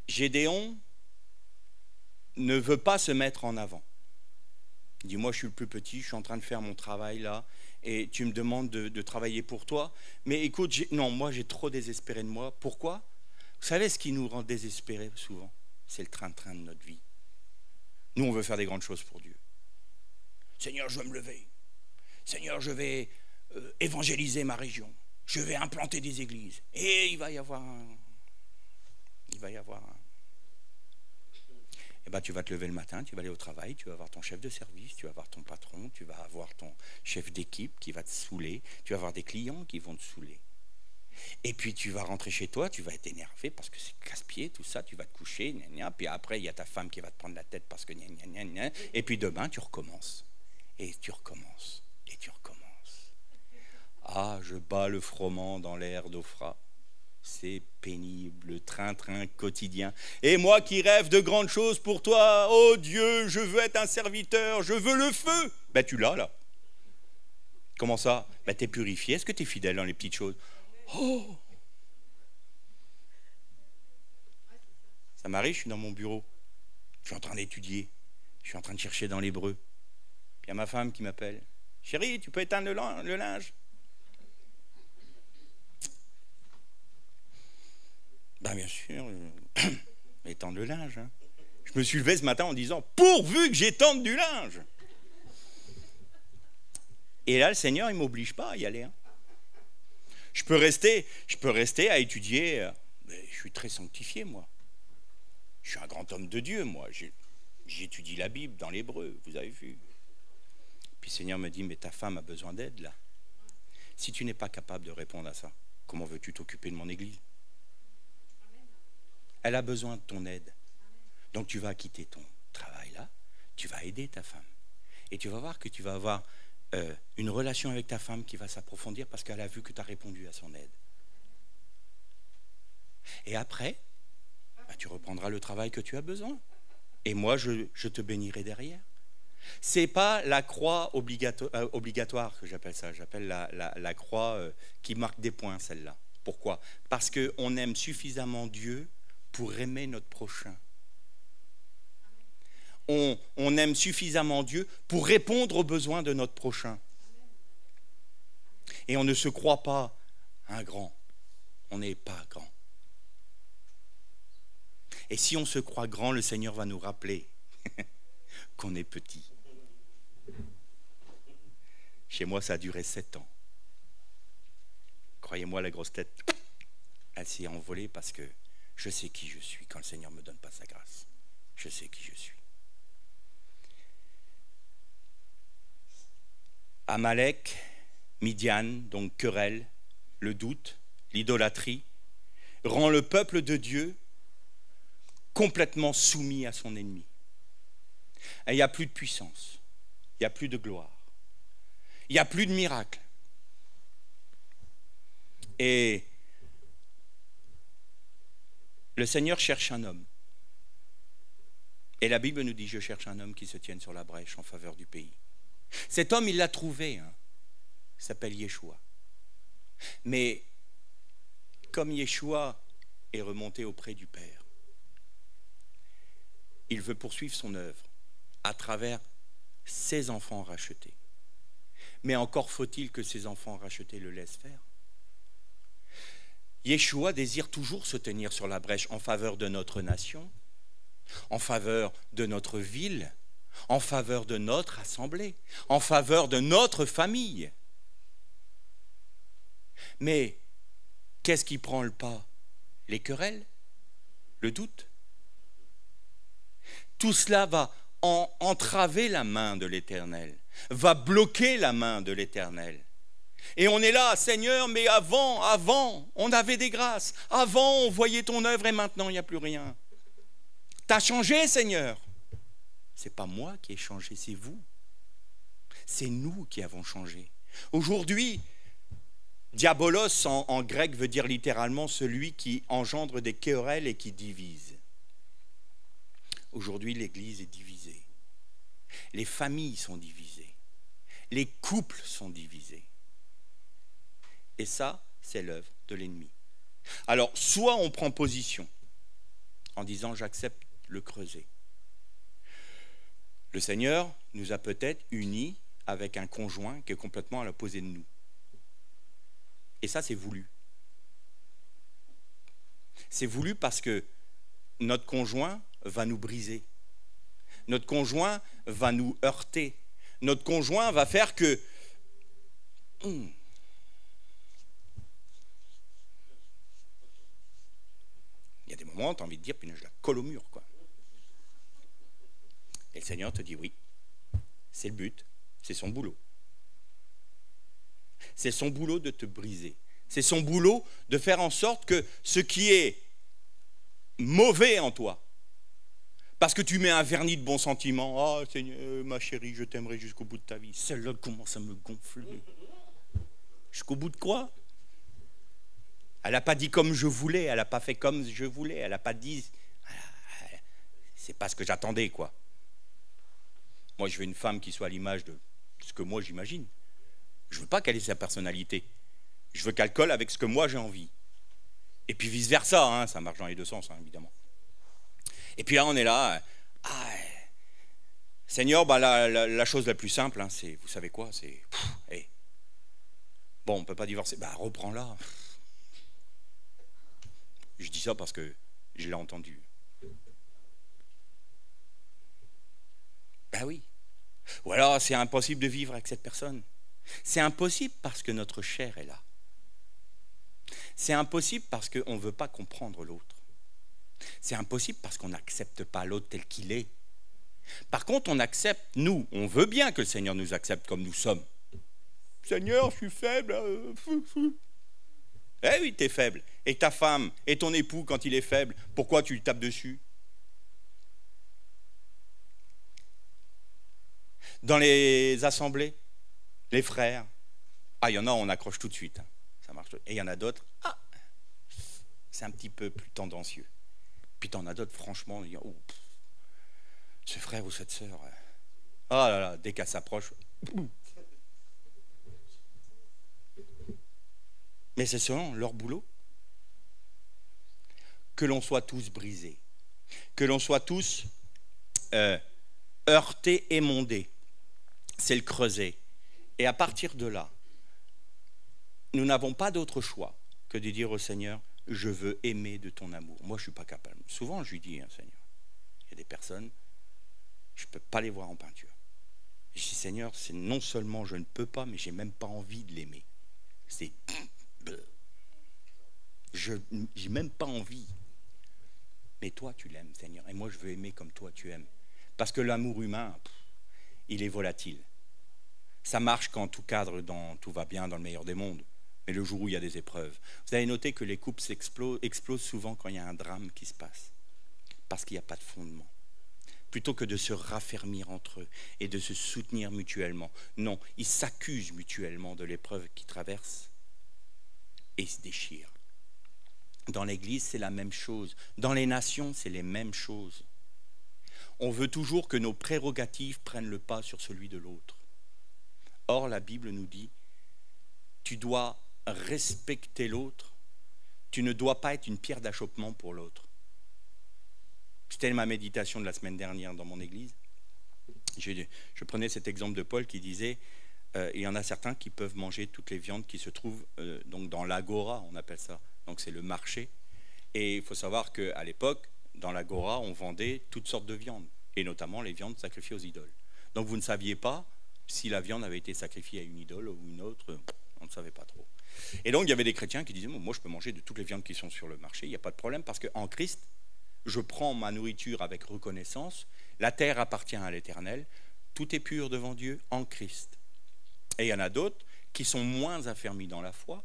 Gédéon ne veut pas se mettre en avant. Il dit, moi je suis le plus petit, je suis en train de faire mon travail là, et tu me demandes de travailler pour toi. Mais écoute, non, moi j'ai trop désespéré de moi. Pourquoi? Vous savez ce qui nous rend désespérés souvent? C'est le train-train de notre vie. Nous on veut faire des grandes choses pour Dieu. Seigneur, je vais me lever. Seigneur, je vais évangéliser ma région. Je vais implanter des églises. Et il va y avoir un... Eh bien, tu vas te lever le matin, tu vas aller au travail, tu vas avoir ton chef de service, tu vas avoir ton patron, tu vas avoir ton chef d'équipe qui va te saouler, tu vas avoir des clients qui vont te saouler. Et puis tu vas rentrer chez toi, tu vas être énervé parce que c'est casse-pied, tout ça, tu vas te coucher, gna gna, puis après il y a ta femme qui va te prendre la tête parce que gna gna gna gna, et puis demain tu recommences, et tu recommences, et tu recommences. Ah, je bats le froment dans l'air d'Ophra. C'est pénible, le train-train quotidien. Et moi qui rêve de grandes choses pour toi, oh Dieu, je veux être un serviteur, je veux le feu. Ben tu l'as là. Comment ça? Ben t'es purifié, est-ce que t'es fidèle dans les petites choses? Oh! Ça m'arrive, je suis dans mon bureau, je suis en train d'étudier, je suis en train de chercher dans l'hébreu. Puis il y a ma femme qui m'appelle. Chérie, tu peux éteindre le linge? Ben bien sûr, étendre le linge. Hein. Je me suis levé ce matin en disant, pourvu que j'étende du linge. Et là, le Seigneur, il ne m'oblige pas à y aller. Hein. Je peux rester à étudier. Mais je suis très sanctifié, moi. Je suis un grand homme de Dieu, moi. J'étudie la Bible dans l'hébreu, vous avez vu. Puis le Seigneur me dit, mais ta femme a besoin d'aide, là. Si tu n'es pas capable de répondre à ça, comment veux-tu t'occuper de mon église? Elle a besoin de ton aide. Donc tu vas quitter ton travail là, tu vas aider ta femme. Et tu vas voir que tu vas avoir une relation avec ta femme qui va s'approfondir parce qu'elle a vu que tu as répondu à son aide. Et après, tu reprendras le travail que tu as besoin. Et moi, je te bénirai derrière. C'est pas la croix obligatoire que j'appelle ça. J'appelle la croix qui marque des points, celle-là. Pourquoi? Parce qu'on aime suffisamment Dieu pour aimer notre prochain. On aime suffisamment Dieu pour répondre aux besoins de notre prochain. Et on ne se croit pas un grand. On n'est pas grand. Et si on se croit grand, le Seigneur va nous rappeler qu'on est petit. Chez moi, ça a duré 7 ans. Croyez-moi, la grosse tête, elle s'est envolée parce que je sais qui je suis quand le Seigneur ne me donne pas sa grâce. Je sais qui je suis. Amalek, Midian, donc querelle, le doute, l'idolâtrie, rend le peuple de Dieu complètement soumis à son ennemi. Et il n'y a plus de puissance, il n'y a plus de gloire, il n'y a plus de miracle. Et le Seigneur cherche un homme. Et la Bible nous dit, je cherche un homme qui se tienne sur la brèche en faveur du pays. Cet homme, il l'a trouvé, hein. Il s'appelle Yeshua. Mais comme Yeshua est remonté auprès du Père, il veut poursuivre son œuvre à travers ses enfants rachetés. Mais encore faut-il que ses enfants rachetés le laissent faire. Yeshua désire toujours se tenir sur la brèche en faveur de notre nation, en faveur de notre ville, en faveur de notre assemblée, en faveur de notre famille. Mais qu'est-ce qui prend le pas? Les querelles, le doute. Tout cela va entraver la main de l'Éternel, va bloquer la main de l'Éternel. Et on est là, Seigneur, mais avant, on avait des grâces. Avant, on voyait ton œuvre et maintenant, il n'y a plus rien. T'as changé, Seigneur. C'est pas moi qui ai changé, c'est vous. C'est nous qui avons changé. Aujourd'hui, diabolos en grec veut dire littéralement celui qui engendre des querelles et qui divise. Aujourd'hui, l'Église est divisée. Les familles sont divisées. Les couples sont divisés. Et ça, c'est l'œuvre de l'ennemi. Alors, soit on prend position en disant j'accepte le creuset. Le Seigneur nous a peut-être unis avec un conjoint qui est complètement à l'opposé de nous. Et ça, c'est voulu. C'est voulu parce que notre conjoint va nous briser. Notre conjoint va nous heurter. Notre conjoint va faire que... Il y a des moments où tu as envie de dire, punaise, je la colle au mur, quoi. Et le Seigneur te dit, oui, c'est le but, c'est son boulot. C'est son boulot de te briser. C'est son boulot de faire en sorte que ce qui est mauvais en toi, parce que tu mets un vernis de bons sentiments, « Ah, Seigneur, ma chérie, je t'aimerai jusqu'au bout de ta vie. » Celle-là commence à me gonfler. Jusqu'au bout de quoi? Elle n'a pas dit comme je voulais, elle n'a pas fait comme je voulais, elle n'a pas dit... C'est pas ce que j'attendais, quoi. Moi, je veux une femme qui soit à l'image de ce que moi j'imagine. Je ne veux pas qu'elle ait sa personnalité. Je veux qu'elle colle avec ce que moi j'ai envie. Et puis vice-versa, hein, ça marche dans les deux sens, hein, évidemment. Et puis là, on est là. Seigneur, la chose la plus simple, hein, c'est, vous savez quoi, c'est... Hey. Bon, on ne peut pas divorcer. Reprends-la. Je dis ça parce que je l'ai entendu. Oui. Ou alors, c'est impossible de vivre avec cette personne. C'est impossible parce que notre chair est là. C'est impossible parce qu'on ne veut pas comprendre l'autre. C'est impossible parce qu'on n'accepte pas l'autre tel qu'il est. Par contre, on accepte, nous, on veut bien que le Seigneur nous accepte comme nous sommes. Seigneur, je suis faible. Eh oui, t'es faible. et ta femme et ton époux, quand il est faible, pourquoi tu lui tapes dessus? Dans les assemblées, les frères, ah, il y en a, on accroche tout de suite, hein. Ça marche. Et il y en a d'autres, ah, c'est un petit peu plus tendancieux. Puis tu en as d'autres, franchement, oh, ce frère ou cette sœur, oh là là, dès qu'elle s'approche. Mais c'est selon leur boulot. Que l'on soit tous brisés, que l'on soit tous heurtés, émondés. C'est le creuset. Et à partir de là, nous n'avons pas d'autre choix que de dire au Seigneur, je veux aimer de ton amour. Moi, je ne suis pas capable. Souvent, je lui dis, hein, Seigneur, il y a des personnes, je ne peux pas les voir en peinture. Et je dis, Seigneur, c'est non seulement je ne peux pas, mais je n'ai même pas envie de l'aimer. C'est... Je n'ai même pas envie. Mais toi, tu l'aimes, Seigneur. Et moi, je veux aimer comme toi, tu aimes. Parce que l'amour humain, il est volatile. Ça marche quand tout cadre, tout va bien dans le meilleur des mondes. Mais le jour où il y a des épreuves. Vous avez noté que les couples explosent souvent quand il y a un drame qui se passe. Parce qu'il n'y a pas de fondement. Plutôt que de se raffermir entre eux et de se soutenir mutuellement. Non, ils s'accusent mutuellement de l'épreuve qu'ils traversent et ils se déchirent. Dans l'Église, c'est la même chose. Dans les nations, c'est les mêmes choses. On veut toujours que nos prérogatives prennent le pas sur celui de l'autre. Or, la Bible nous dit, tu dois respecter l'autre. Tu ne dois pas être une pierre d'achoppement pour l'autre. C'était ma méditation de la semaine dernière dans mon église. Je prenais cet exemple de Paul qui disait, il y en a certains qui peuvent manger toutes les viandes qui se trouvent donc dans l'agora, on appelle ça. Donc c'est le marché. Et il faut savoir qu'à l'époque, dans l'agora, on vendait toutes sortes de viandes, et notamment les viandes sacrifiées aux idoles. Donc vous ne saviez pas si la viande avait été sacrifiée à une idole ou une autre, on ne savait pas trop. Et donc il y avait des chrétiens qui disaient, moi je peux manger de toutes les viandes qui sont sur le marché, il n'y a pas de problème, parce qu'en Christ, je prends ma nourriture avec reconnaissance, la terre appartient à l'Éternel, tout est pur devant Dieu en Christ. Et il y en a d'autres qui sont moins affermis dans la foi,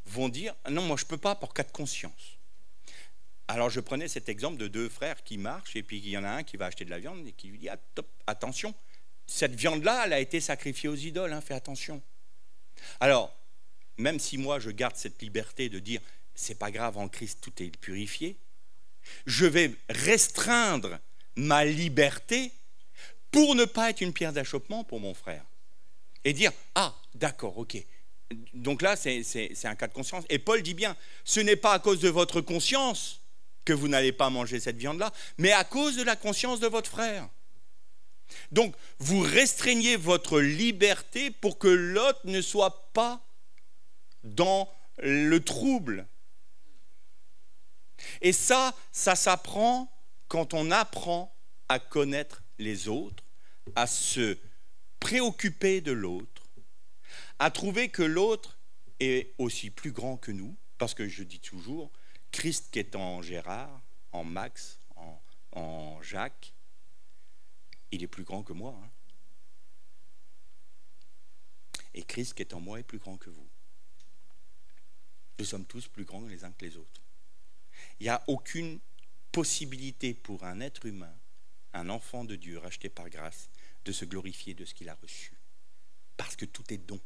vont dire, non, moi je ne peux pas pour cas de conscience. Alors je prenais cet exemple de deux frères qui marchent, et puis il y en a un qui va acheter de la viande et qui lui dit, ah, top, attention, cette viande-là, elle a été sacrifiée aux idoles, hein, fais attention. Alors, même si moi je garde cette liberté de dire, c'est pas grave, en Christ tout est purifié, je vais restreindre ma liberté pour ne pas être une pierre d'achoppement pour mon frère. Et dire, ah, d'accord, ok. Donc là, c'est un cas de conscience. Et Paul dit bien, ce n'est pas à cause de votre conscience que vous n'allez pas manger cette viande-là, mais à cause de la conscience de votre frère. Donc, vous restreignez votre liberté pour que l'autre ne soit pas dans le trouble. Et ça s'apprend quand on apprend à connaître les autres, à se préoccuper de l'autre, à trouver que l'autre est aussi plus grand que nous, parce que je dis toujours, Christ qui est en Gérard, en Max, en Jacques, il est plus grand que moi. Hein. Et Christ qui est en moi est plus grand que vous. Nous sommes tous plus grands les uns que les autres. Il n'y a aucune possibilité pour un être humain, un enfant de Dieu racheté par grâce, de se glorifier de ce qu'il a reçu. Parce que tout est don.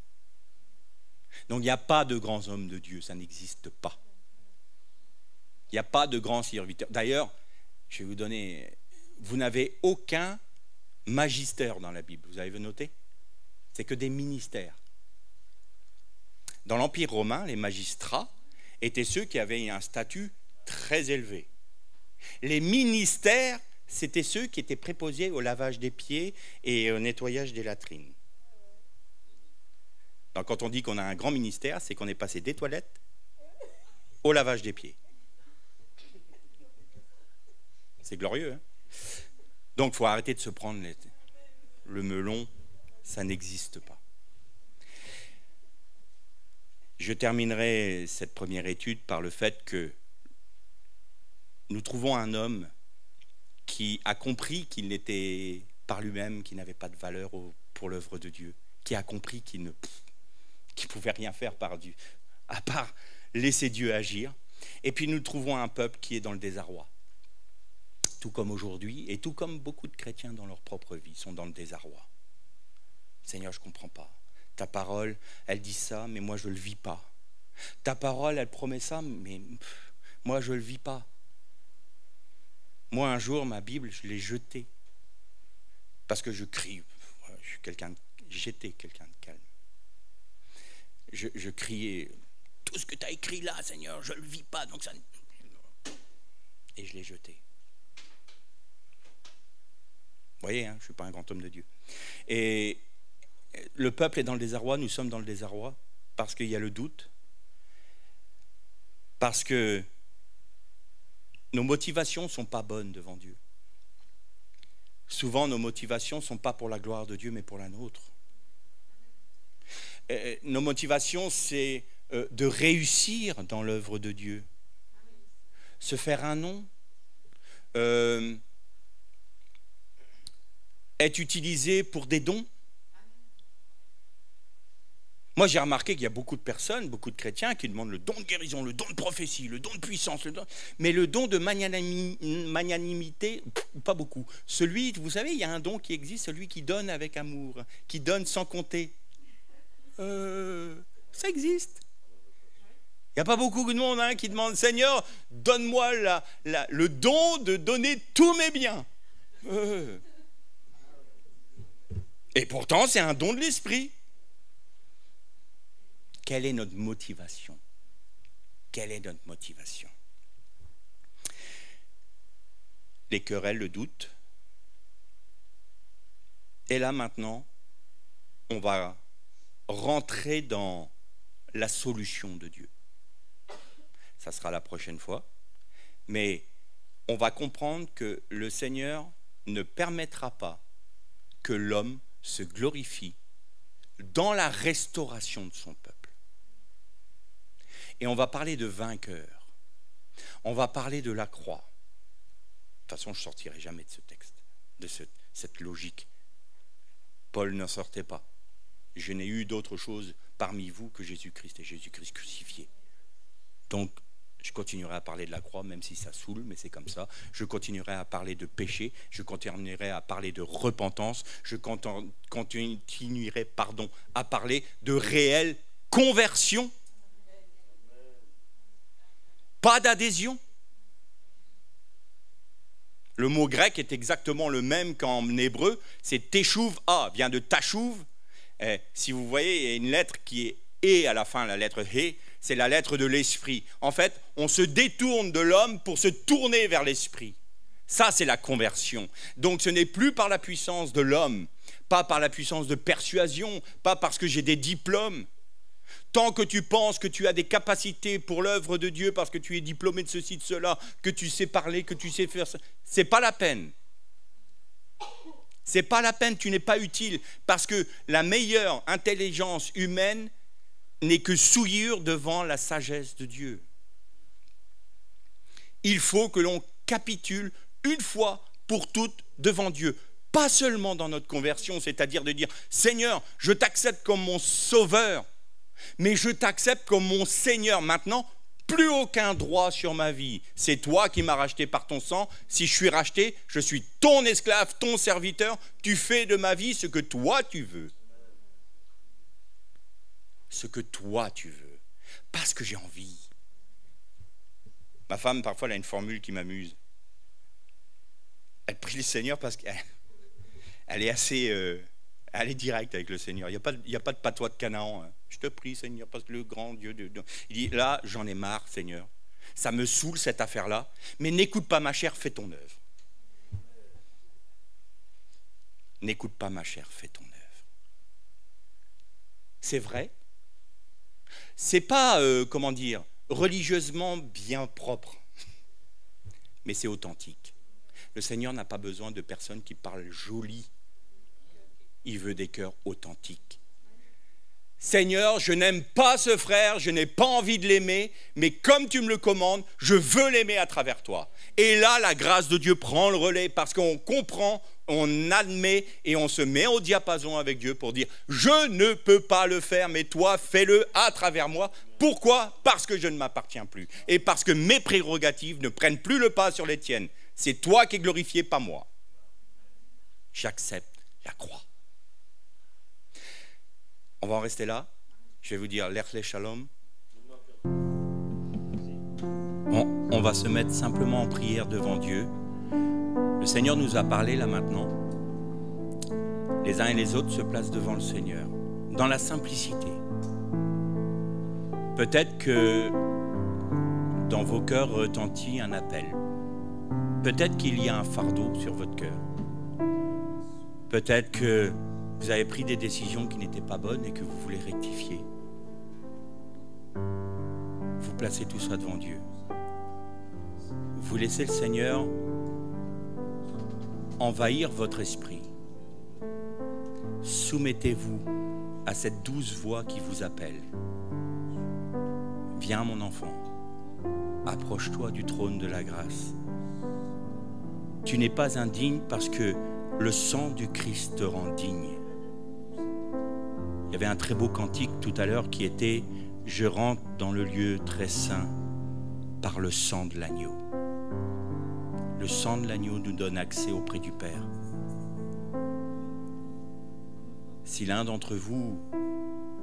Donc il n'y a pas de grands hommes de Dieu, ça n'existe pas. Il n'y a pas de grands serviteurs. D'ailleurs, je vais vous donner, vous n'avez aucun magistère dans la Bible, vous avez noté? C'est que des ministères. Dans l'Empire romain, les magistrats étaient ceux qui avaient un statut très élevé. Les ministères, c'était ceux qui étaient préposés au lavage des pieds et au nettoyage des latrines. Donc, quand on dit qu'on a un grand ministère, c'est qu'on est passé des toilettes au lavage des pieds. C'est glorieux, hein? Donc, il faut arrêter de se prendre le melon, ça n'existe pas. Je terminerai cette première étude par le fait que nous trouvons un homme qui a compris qu'il n'était par lui-même, qu'il n'avait pas de valeur pour l'œuvre de Dieu, qui a compris qu'il ne pouvait rien faire par Dieu, à part laisser Dieu agir. Et puis nous trouvons un peuple qui est dans le désarroi. Tout comme aujourd'hui, et tout comme beaucoup de chrétiens dans leur propre vie sont dans le désarroi. Seigneur, je ne comprends pas. Ta parole, elle dit ça, mais moi je ne le vis pas. Ta parole, elle promet ça, mais moi je ne le vis pas. Moi un jour, ma Bible, je l'ai jetée. Parce que je crie. J'étais quelqu'un de calme. Je criais, tout ce que tu as écrit là, Seigneur, je ne le vis pas. Donc ça... Et je l'ai jeté. Vous voyez, hein, je ne suis pas un grand homme de Dieu. Et le peuple est dans le désarroi, nous sommes dans le désarroi, parce qu'il y a le doute, parce que nos motivations ne sont pas bonnes devant Dieu. Souvent, nos motivations ne sont pas pour la gloire de Dieu, mais pour la nôtre. Nos motivations, c'est de réussir dans l'œuvre de Dieu, se faire un nom, être utilisé pour des dons. Moi, j'ai remarqué qu'il y a beaucoup de personnes, beaucoup de chrétiens qui demandent le don de guérison, le don de prophétie, le don de puissance, mais le don de magnanimité, pas beaucoup. Celui, vous savez, il y a un don qui existe, celui qui donne avec amour, qui donne sans compter. Ça existe. Il n'y a pas beaucoup de monde qui demande, Seigneur, donne-moi le don de donner tous mes biens. Et pourtant, c'est un don de l'esprit. Quelle est notre motivation? Quelle est notre motivation? Les querelles, le doute. Et là, maintenant, on va rentrer dans la solution de Dieu. Ça sera la prochaine fois. Mais on va comprendre que le Seigneur ne permettra pas que l'homme se glorifie dans la restauration de son peuple. Et on va parler de vainqueur. On va parler de la croix. De toute façon, je ne sortirai jamais de ce texte, de cette logique. Paul n'en sortait pas. Je n'ai eu d'autre chose parmi vous que Jésus-Christ et Jésus-Christ crucifié. Donc, je continuerai à parler de la croix, même si ça saoule, mais c'est comme ça. Je continuerai à parler de péché, je continuerai à parler de repentance, je continuerai à parler de réelle conversion. Pas d'adhésion. Le mot grec est exactement le même qu'en hébreu, c'est teshuv a, vient de tashuv. Si vous voyez, il y a une lettre qui est et à la fin, la lettre he, c'est la lettre de l'esprit. En fait, on se détourne de l'homme pour se tourner vers l'esprit. Ça, c'est la conversion. Donc, ce n'est plus par la puissance de l'homme, pas par la puissance de persuasion, pas parce que j'ai des diplômes. Tant que tu penses que tu as des capacités pour l'œuvre de Dieu, parce que tu es diplômé de ceci, de cela, que tu sais parler, que tu sais faire ça, c'est pas la peine. C'est pas la peine, tu n'es pas utile, parce que la meilleure intelligence humaine n'est que souillure devant la sagesse de Dieu. Il faut que l'on capitule une fois pour toutes devant Dieu. Pas seulement dans notre conversion, c'est-à-dire de dire « Seigneur, je t'accepte comme mon sauveur, mais je t'accepte comme mon Seigneur. Maintenant, plus aucun droit sur ma vie. C'est toi qui m'as racheté par ton sang. Si je suis racheté, je suis ton esclave, ton serviteur. Tu fais de ma vie ce que toi tu veux. » Ce que toi tu veux. Parce que j'ai envie. Ma femme, parfois, elle a une formule qui m'amuse. Elle prie le Seigneur parce qu'elle est assez... elle est directe avec le Seigneur. Il n'y a pas de patois de Canaan. Hein. Je te prie, Seigneur, parce que le grand Dieu... Il dit, là, j'en ai marre, Seigneur. Ça me saoule, cette affaire-là. Mais n'écoute pas ma chair, fais ton œuvre. N'écoute pas ma chair, fais ton œuvre. C'est vrai. C'est pas, religieusement bien propre. Mais c'est authentique. Le Seigneur n'a pas besoin de personnes qui parlent joli. Il veut des cœurs authentiques. Seigneur, je n'aime pas ce frère, je n'ai pas envie de l'aimer, mais comme tu me le commandes, je veux l'aimer à travers toi. Et là, la grâce de Dieu prend le relais parce qu'on comprend on admet et on se met au diapason avec Dieu pour dire « Je ne peux pas le faire, mais toi, fais-le à travers moi. » Pourquoi ? Parce que je ne m'appartiens plus. Et parce que mes prérogatives ne prennent plus le pas sur les tiennes. C'est toi qui es glorifié, pas moi. J'accepte la croix. On va en rester là. Je vais vous dire l'Echle Shalom. On va se mettre simplement en prière devant Dieu. Le Seigneur nous a parlé là maintenant. Les uns et les autres se placent devant le Seigneur, dans la simplicité. Peut-être que dans vos cœurs retentit un appel. Peut-être qu'il y a un fardeau sur votre cœur. Peut-être que vous avez pris des décisions qui n'étaient pas bonnes et que vous voulez rectifier. Vous placez tout ça devant Dieu. Vous laissez le Seigneur envahir votre esprit. Soumettez-vous à cette douce voix qui vous appelle. Viens mon enfant, approche-toi du trône de la grâce. Tu n'es pas indigne parce que le sang du Christ te rend digne. Il y avait un très beau cantique tout à l'heure qui était « Je rentre dans le lieu très saint par le sang de l'agneau ». Le sang de l'agneau nous donne accès auprès du Père. Si l'un d'entre vous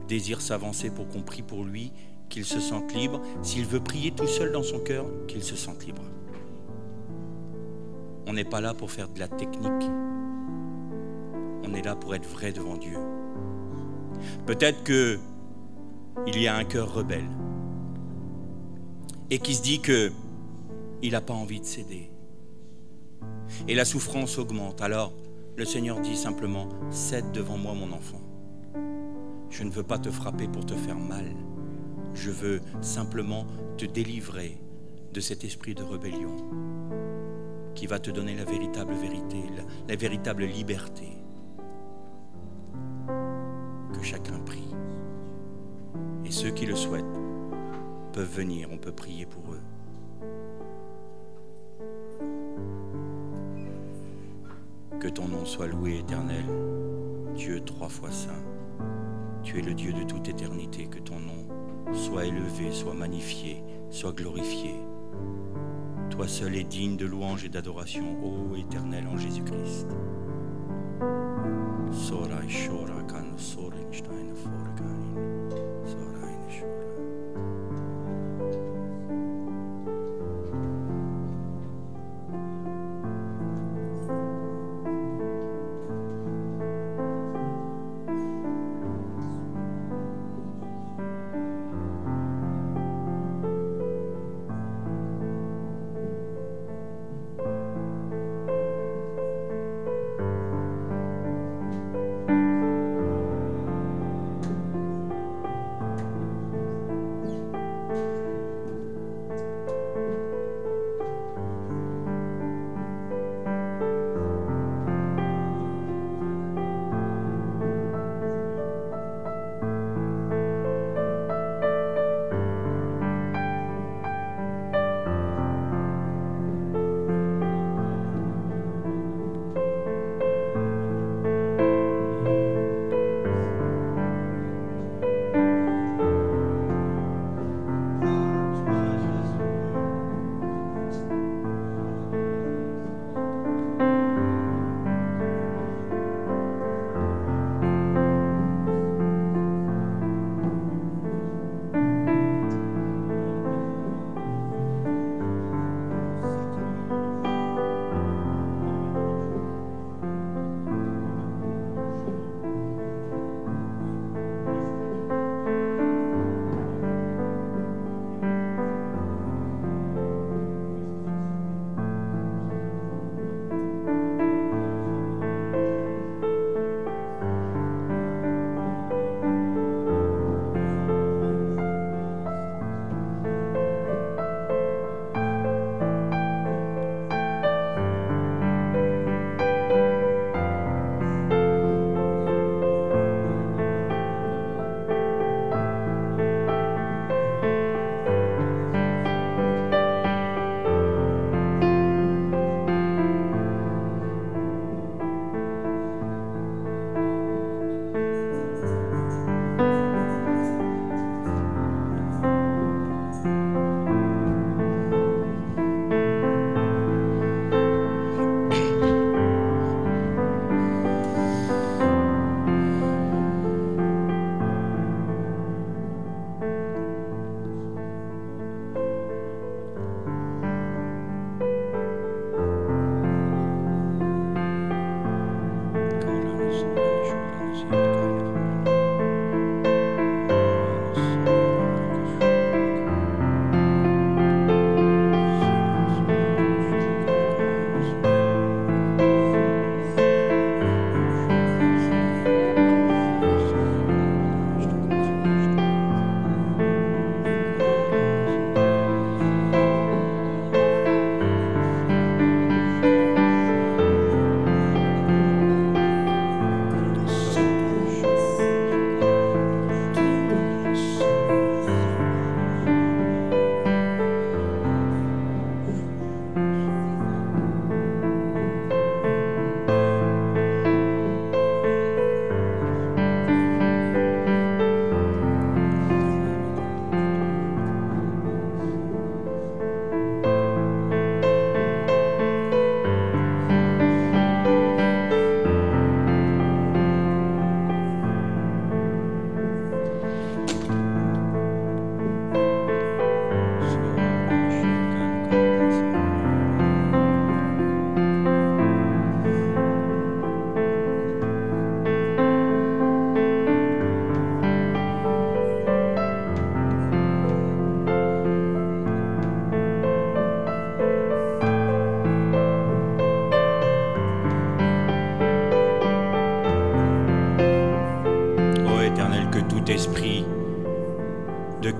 désire s'avancer pour qu'on prie pour lui, qu'il se sente libre. S'il veut prier tout seul dans son cœur, qu'il se sente libre. On n'est pas là pour faire de la technique. On est là pour être vrai devant Dieu. Peut-être qu'il y a un cœur rebelle et qui se dit qu'il n'a pas envie de céder. Et la souffrance augmente. Alors, le Seigneur dit simplement, cède devant moi mon enfant. Je ne veux pas te frapper pour te faire mal. Je veux simplement te délivrer de cet esprit de rébellion qui va te donner la véritable vérité, la véritable liberté. Que chacun prie. Et ceux qui le souhaitent peuvent venir, on peut prier pour eux. Que ton nom soit loué, Éternel, Dieu 3 fois saint. Tu es le Dieu de toute éternité, que ton nom soit élevé, soit magnifié, soit glorifié. Toi seul es digne de louange et d'adoration, ô Éternel en Jésus-Christ. Sorai shora kan sorenstein forgain. Sorai shora.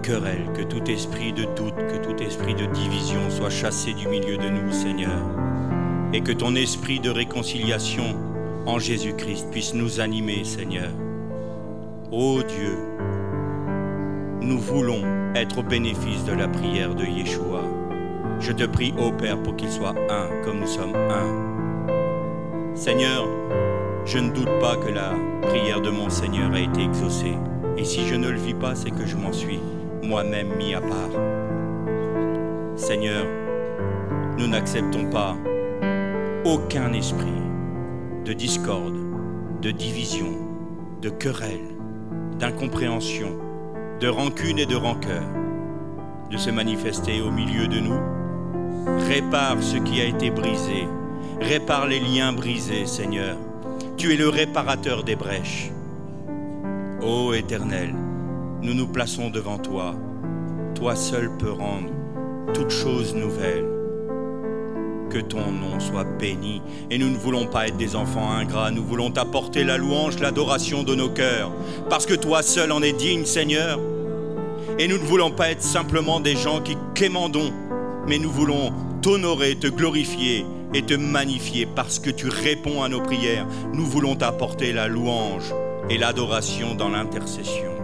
querelle, que tout esprit de doute, que tout esprit de division soit chassé du milieu de nous, Seigneur. Et que ton esprit de réconciliation en Jésus-Christ puisse nous animer, Seigneur. Ô Dieu, nous voulons être au bénéfice de la prière de Yeshua. Je te prie, ô Père, pour qu'il soit un, comme nous sommes un. Seigneur, je ne doute pas que la prière de mon Seigneur a été exaucée. Et si je ne le vis pas, c'est que je m'en suis moi-même mis à part. Seigneur, nous n'acceptons pas aucun esprit de discorde, de division, de querelle, d'incompréhension, de rancune et de rancœur, de se manifester au milieu de nous. Répare ce qui a été brisé, répare les liens brisés, Seigneur. Tu es le réparateur des brèches. Ô Éternel, nous nous plaçons devant toi. Toi seul peux rendre toutes choses nouvelles. Que ton nom soit béni. Et nous ne voulons pas être des enfants ingrats. Nous voulons t'apporter la louange, l'adoration de nos cœurs. Parce que toi seul en es digne, Seigneur. Et nous ne voulons pas être simplement des gens qui quémandons. Mais nous voulons t'honorer, te glorifier et te magnifier parce que tu réponds à nos prières. Nous voulons t'apporter la louange et l'adoration dans l'intercession.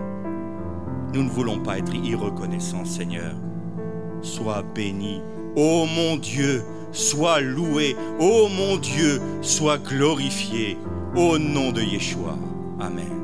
Nous ne voulons pas être irreconnaissants, Seigneur. Sois béni. Ô mon Dieu, sois loué. Ô mon Dieu, sois glorifié. Au nom de Yeshua. Amen.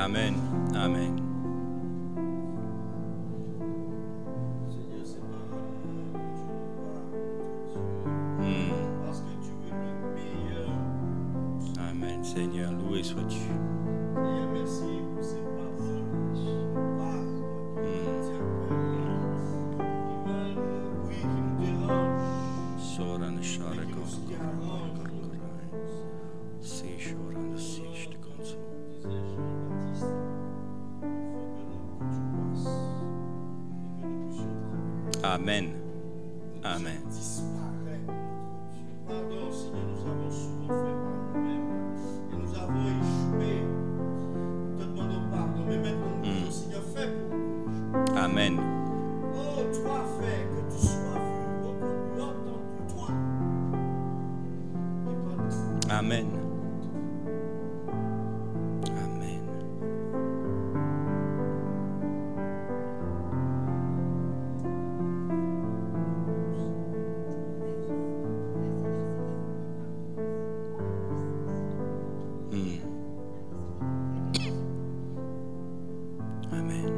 Amen. Amen. Parce que tu veux le meilleur. Amen. Seigneur, loué sois-tu. Seigneur, merci pour ces paroles. Qui nous dérangent. Soran shara Qui nous dérangent. Si shoran si te console. Disait Jean-Baptiste, il faut que tu passes et que nous puissions Amen. Amen. disparaître. Pardon, Seigneur, nous avons souvent fait par nous-mêmes et nous avons échoué. Nous te demandons pardon, mais maintenant nous disons, Seigneur, fais pour nous. Amen. Oh, toi, fais que tu sois vu, reconnu, entendu, toi. Et pas nous. Amen. Amen. Amen.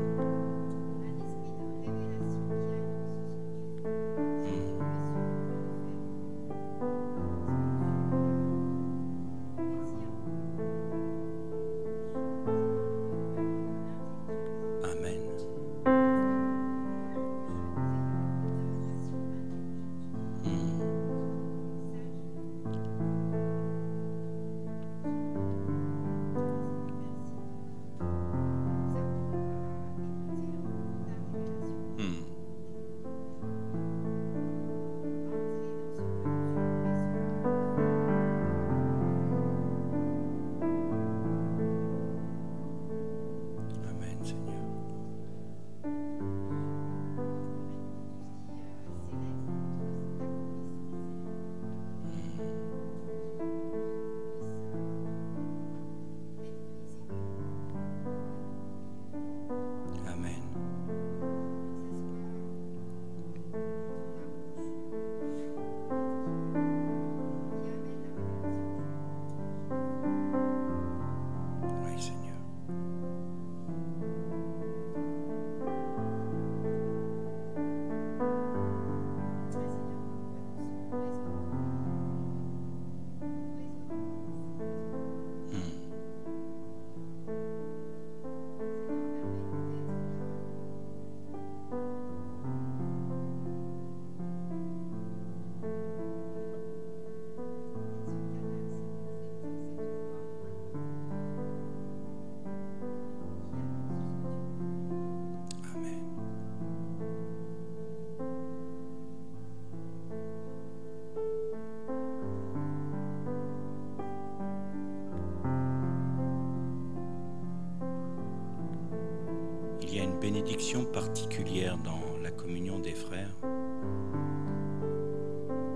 bénédiction particulière dans la communion des frères,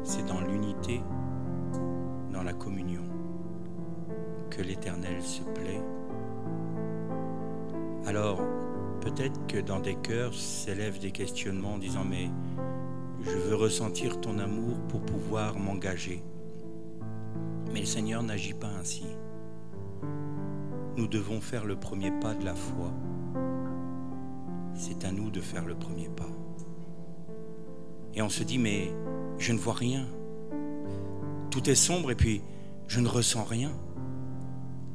c'est dans l'unité, dans la communion, que l'Éternel se plaît. Alors, peut-être que dans des cœurs s'élèvent des questionnements en disant « Mais je veux ressentir ton amour pour pouvoir m'engager. » Mais le Seigneur n'agit pas ainsi. Nous devons faire le premier pas de la foi. C'est à nous de faire le premier pas. Et on se dit, mais je ne vois rien. Tout est sombre et puis je ne ressens rien.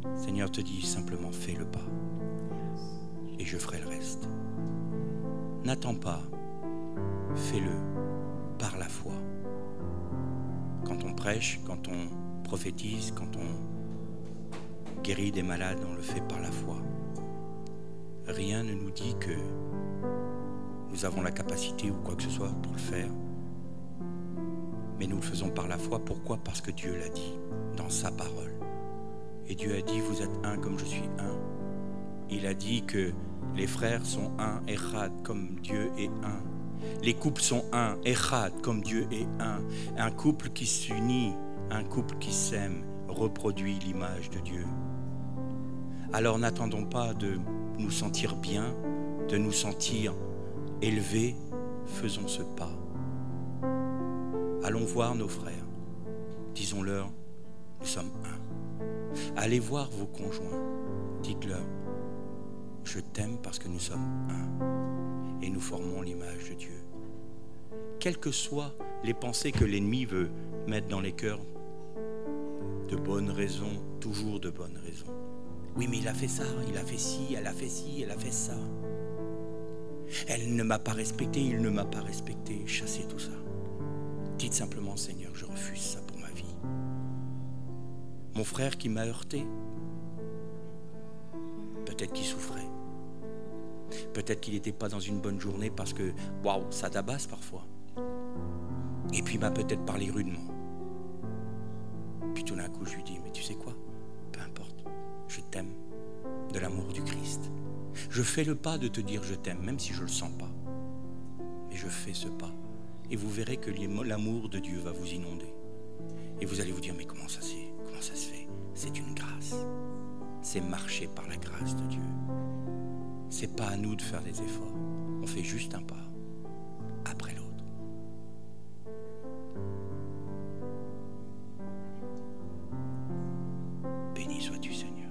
Le Seigneur te dit simplement, fais le pas. Et je ferai le reste. N'attends pas. Fais-le par la foi. Quand on prêche, quand on prophétise, quand on guérit des malades, on le fait par la foi. Rien ne nous dit que nous avons la capacité ou quoi que ce soit pour le faire. Mais nous le faisons par la foi. Pourquoi? Parce que Dieu l'a dit dans sa parole. Et Dieu a dit, vous êtes un comme je suis un. Il a dit que les frères sont un, Echad, comme Dieu est un. Les couples sont un, Echad, comme Dieu est un. Un couple qui s'unit, un couple qui s'aime, reproduit l'image de Dieu. Alors n'attendons pas de nous sentir bien, de nous sentir élevés, faisons ce pas. Allons voir nos frères, disons-leur, nous sommes un. Allez voir vos conjoints, dites-leur, je t'aime parce que nous sommes un et nous formons l'image de Dieu. Quelles que soient les pensées que l'ennemi veut mettre dans les cœurs, de bonnes raisons, toujours de bonnes raisons. Oui, mais il a fait ça, il a fait ci, elle a fait ci, elle a fait ça. Elle ne m'a pas respecté, il ne m'a pas respecté. Chassez tout ça. Dites simplement, Seigneur, je refuse ça pour ma vie. Mon frère qui m'a heurté, peut-être qu'il souffrait. Peut-être qu'il n'était pas dans une bonne journée parce que, waouh, ça tabasse parfois. Et puis il m'a peut-être parlé rudement. Puis tout d'un coup, je lui dis, mais tu sais quoi? Peu importe, je t'aime de l'amour du Christ. Je fais le pas de te dire je t'aime, même si je ne le sens pas. Mais je fais ce pas. Et vous verrez que l'amour de Dieu va vous inonder. Et vous allez vous dire, mais comment ça se fait? C'est une grâce. C'est marcher par la grâce de Dieu. C'est pas à nous de faire des efforts. On fait juste un pas après l'autre. Béni sois-tu, Seigneur.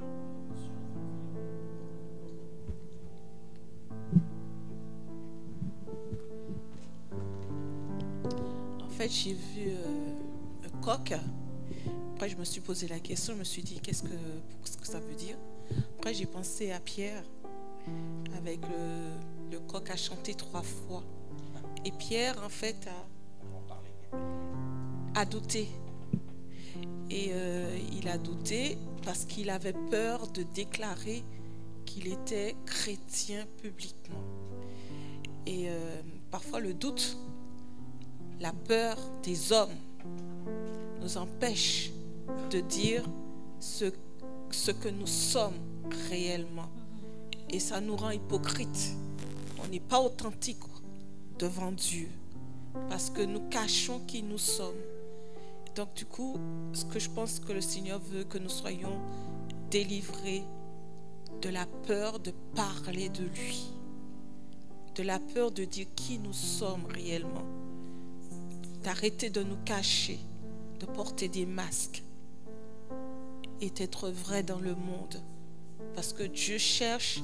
En fait, j'ai vu un coq. Après, je me suis posé la question, je me suis dit, qu'est-ce que ça veut dire? Après, j'ai pensé à Pierre, avec le coq a chanté 3 fois. Et Pierre, en fait, a douté. Et il a douté parce qu'il avait peur de déclarer qu'il était chrétien publiquement. Et parfois, le doute, la peur des hommes nous empêche de dire ce que nous sommes réellement. Et ça nous rend hypocrites. On n'est pas authentique devant Dieu parce que nous cachons qui nous sommes. Donc du coup, ce que je pense que le Seigneur veut que nous soyons délivrés de la peur de parler de lui, de la peur de dire qui nous sommes réellement, d'arrêter de nous cacher, de porter des masques et d'être vrai dans le monde. Parce que Dieu cherche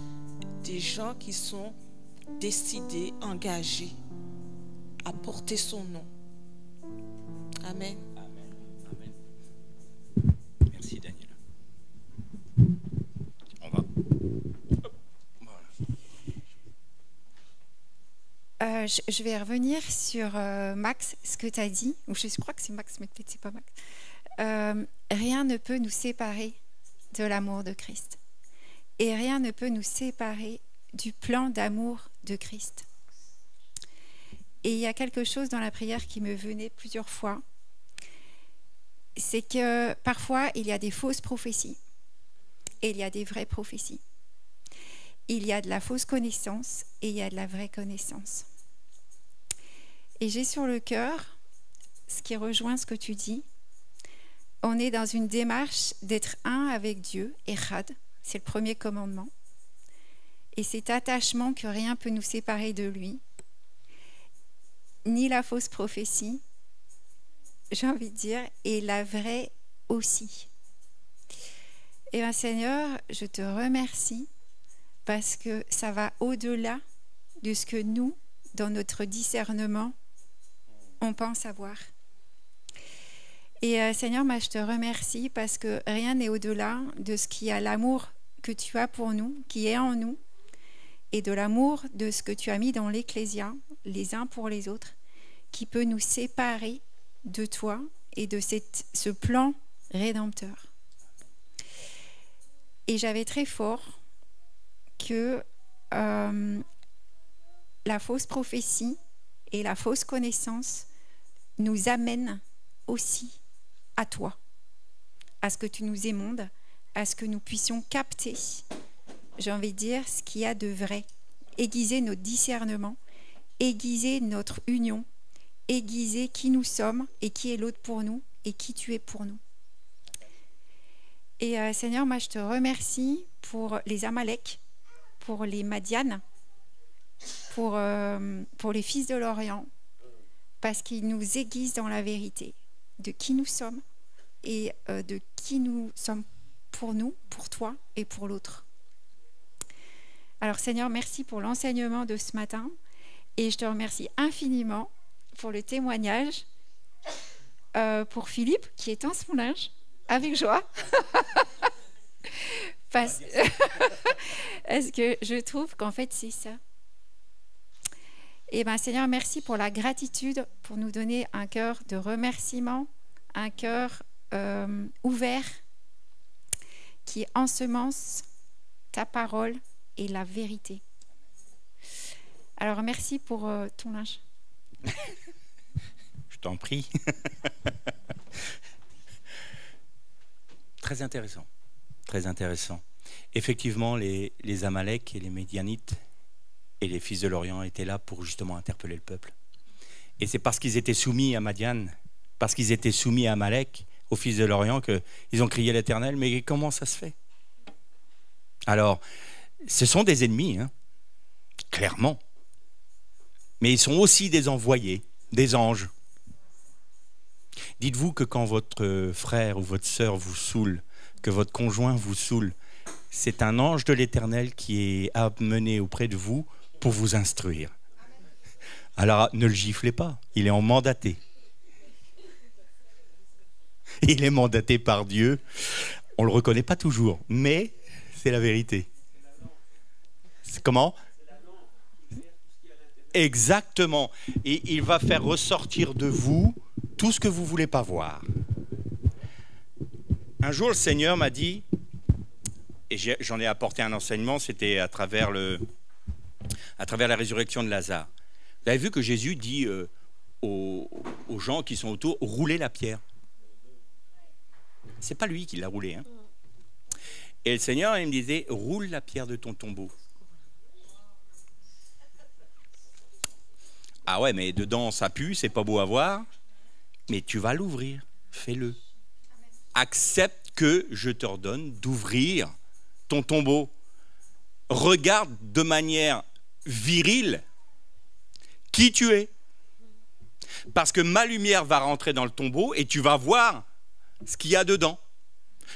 des gens qui sont décidés, engagés à porter son nom. Amen. Amen. Amen. Merci, Daniel. On va. Voilà. Je vais revenir sur Max, ce que tu as dit. Ou je crois que c'est Max, mais peut-être c'est pas Max. Rien ne peut nous séparer de l'amour de Christ. Et rien ne peut nous séparer du plan d'amour de Christ. Et il y a quelque chose dans la prière qui me venait plusieurs fois. C'est que parfois, il y a des fausses prophéties et il y a des vraies prophéties. il y a de la fausse connaissance et il y a de la vraie connaissance. Et j'ai sur le cœur, ce qui rejoint ce que tu dis, on est dans une démarche d'être un avec Dieu, Echad, c'est le premier commandement. Et cet attachement que rien ne peut nous séparer de lui, ni la fausse prophétie, j'ai envie de dire, et la vraie aussi. Et bien Seigneur, je te remercie parce que ça va au-delà de ce que nous, dans notre discernement, on pense avoir. Et Seigneur, moi, je te remercie parce que rien n'est au-delà de ce qui a l'amour que tu as pour nous, qui est en nous, et de l'amour de ce que tu as mis dans l'Ecclésia, les uns pour les autres, qui peut nous séparer de toi et de ce plan rédempteur. Et j'avais très fort que la fausse prophétie et la fausse connaissance nous amènent aussi à toi, à ce que tu nous émondes, à ce que nous puissions capter, j'ai envie de dire, ce qu'il y a de vrai, aiguiser notre discernement, aiguiser notre union, aiguiser qui nous sommes et qui est l'autre pour nous et qui tu es pour nous. Et Seigneur, moi je te remercie pour les Amalek, pour les Madianes, pour les fils de l'Orient, parce qu'ils nous aiguisent dans la vérité de qui nous sommes et de qui nous sommes pour nous, pour toi et pour l'autre. Alors Seigneur, merci pour l'enseignement de ce matin et je te remercie infiniment pour le témoignage, pour Philippe qui étend son linge avec joie. Parce que je trouve qu'en fait c'est ça. Et bien Seigneur, merci pour la gratitude, pour nous donner un cœur de remerciement, un cœur ouvert qui ensemence ta parole et la vérité. Alors merci pour ton linge. Je t'en prie. Très intéressant. Très intéressant. Effectivement, les Amalek et les Médianites et les fils de l'Orient étaient là pour justement interpeller le peuple. Et c'est parce qu'ils étaient soumis à Madian, parce qu'ils étaient soumis à Amalek, aux fils de l'Orient, qu'ils ont crié à l'Éternel. Mais comment ça se fait? Alors, ce sont des ennemis, hein, clairement. Mais ils sont aussi des envoyés, des anges. Dites-vous que quand votre frère ou votre sœur vous saoule, que votre conjoint vous saoule, c'est un ange de l'Éternel qui est amené auprès de vous pour vous instruire. Alors ne le giflez pas, il est en mandaté. Il est mandaté par Dieu. On ne le reconnaît pas toujours, mais c'est la vérité. C'est comment ? Exactement. Et il va faire ressortir de vous tout ce que vous ne voulez pas voir. Un jour, le Seigneur m'a dit, et j'en ai apporté un enseignement, c'était à travers la résurrection de Lazare. Vous avez vu que Jésus dit aux gens qui sont autour, roulez la pierre. C'est pas lui qui l'a roulé. Hein. Et le Seigneur, il me disait, roule la pierre de ton tombeau. Ah ouais, mais dedans, ça pue, c'est pas beau à voir. Mais tu vas l'ouvrir, fais-le. Accepte que je t'ordonne d'ouvrir ton tombeau. Regarde de manière virile qui tu es. Parce que ma lumière va rentrer dans le tombeau et tu vas voir ce qu'il y a dedans.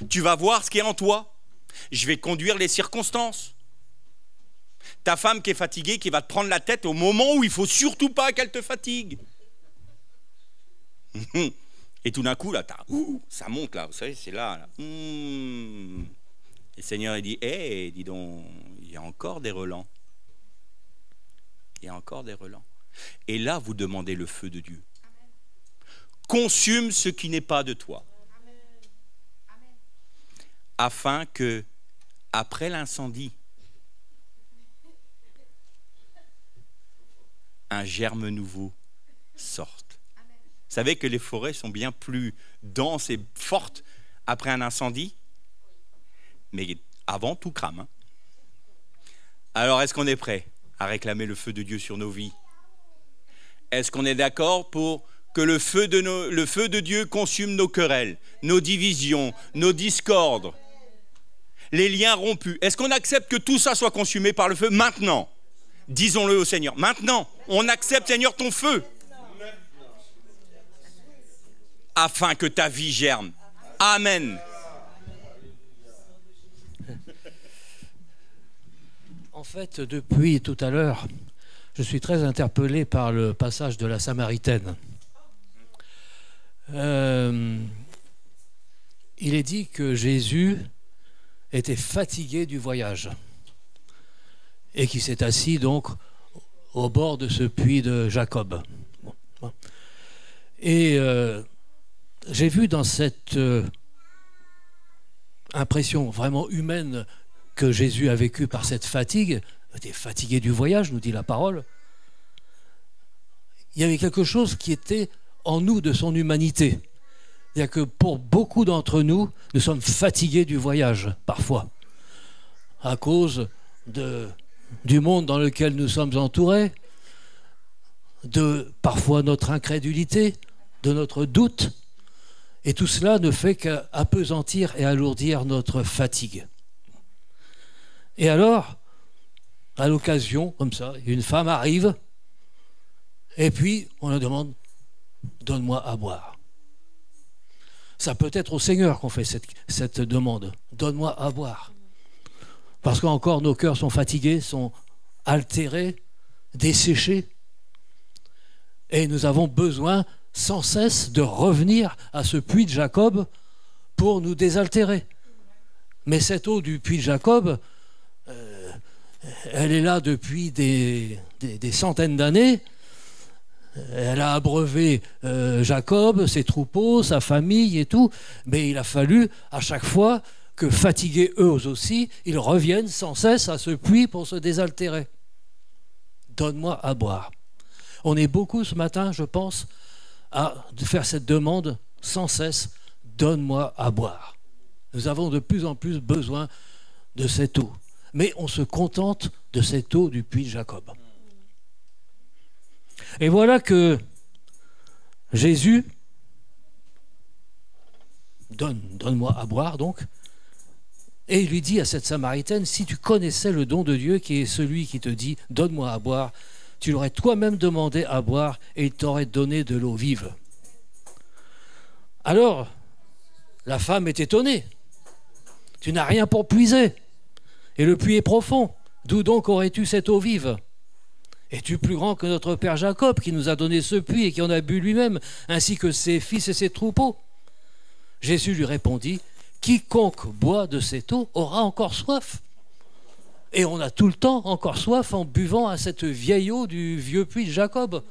Tu vas voir ce qui est en toi. Je vais conduire les circonstances. Ta femme qui est fatiguée, qui va te prendre la tête au moment où il ne faut surtout pas qu'elle te fatigue. Et tout d'un coup, là, ça monte, là, vous savez, c'est là. Et le Seigneur, il dit, hé, dis donc, il y a encore des relents. Il y a encore des relents. Et là, vous demandez le feu de Dieu. Consume ce qui n'est pas de toi. Afin que, après l'incendie, un germe nouveau sorte. Vous savez que les forêts sont bien plus denses et fortes après un incendie, mais avant tout crame. Hein. Alors, est-ce qu'on est prêt à réclamer le feu de Dieu sur nos vies? Est-ce qu'on est d'accord pour que le feu de Dieu consume nos querelles, nos divisions, nos discordes, les liens rompus? Est-ce qu'on accepte que tout ça soit consumé par le feu maintenant? Disons-le au Seigneur. Maintenant, on accepte, Seigneur, ton feu. Afin que ta vie germe. Amen. En fait, depuis tout à l'heure, je suis très interpellé par le passage de la Samaritaine. Il est dit que Jésus était fatigué du voyage et qu'il s'est assis donc au bord de ce puits de Jacob. Et j'ai vu dans cette impression vraiment humaine que Jésus a vécue par cette fatigue, il était fatigué du voyage, nous dit la parole, il y avait quelque chose qui était en nous de son humanité. C'est-à-dire que pour beaucoup d'entre nous, nous sommes fatigués du voyage, parfois, à cause du monde dans lequel nous sommes entourés, de parfois notre incrédulité, de notre doute, et tout cela ne fait qu'appesantir et alourdir notre fatigue. Et alors, à l'occasion, comme ça, une femme arrive, et puis on leur demande « Donne-moi à boire ». Ça peut être au Seigneur qu'on fait cette demande. « Donne-moi à boire ». Parce qu'encore nos cœurs sont fatigués, sont altérés, desséchés. Et nous avons besoin sans cesse de revenir à ce puits de Jacob pour nous désaltérer. Mais cette eau du puits de Jacob, elle est là depuis des centaines d'années. Elle a abreuvé Jacob, ses troupeaux, sa famille et tout. Mais il a fallu à chaque fois que, fatigués eux aussi, ils reviennent sans cesse à ce puits pour se désaltérer. Donne-moi à boire. On est beaucoup ce matin, je pense, à faire cette demande sans cesse. Donne-moi à boire. Nous avons de plus en plus besoin de cette eau. Mais on se contente de cette eau du puits de Jacob. Et voilà que Jésus donne-moi à boire donc, et il lui dit à cette Samaritaine, si tu connaissais le don de Dieu qui est celui qui te dit donne-moi à boire, tu l'aurais toi-même demandé à boire et il t'aurait donné de l'eau vive. Alors, la femme est étonnée. Tu n'as rien pour puiser. Et le puits est profond. D'où donc aurais-tu cette eau vive? Es-tu plus grand que notre père Jacob qui nous a donné ce puits et qui en a bu lui-même, ainsi que ses fils et ses troupeaux? Jésus lui répondit, quiconque boit de cette eau aura encore soif. Et on a tout le temps encore soif en buvant à cette vieille eau du vieux puits de Jacob,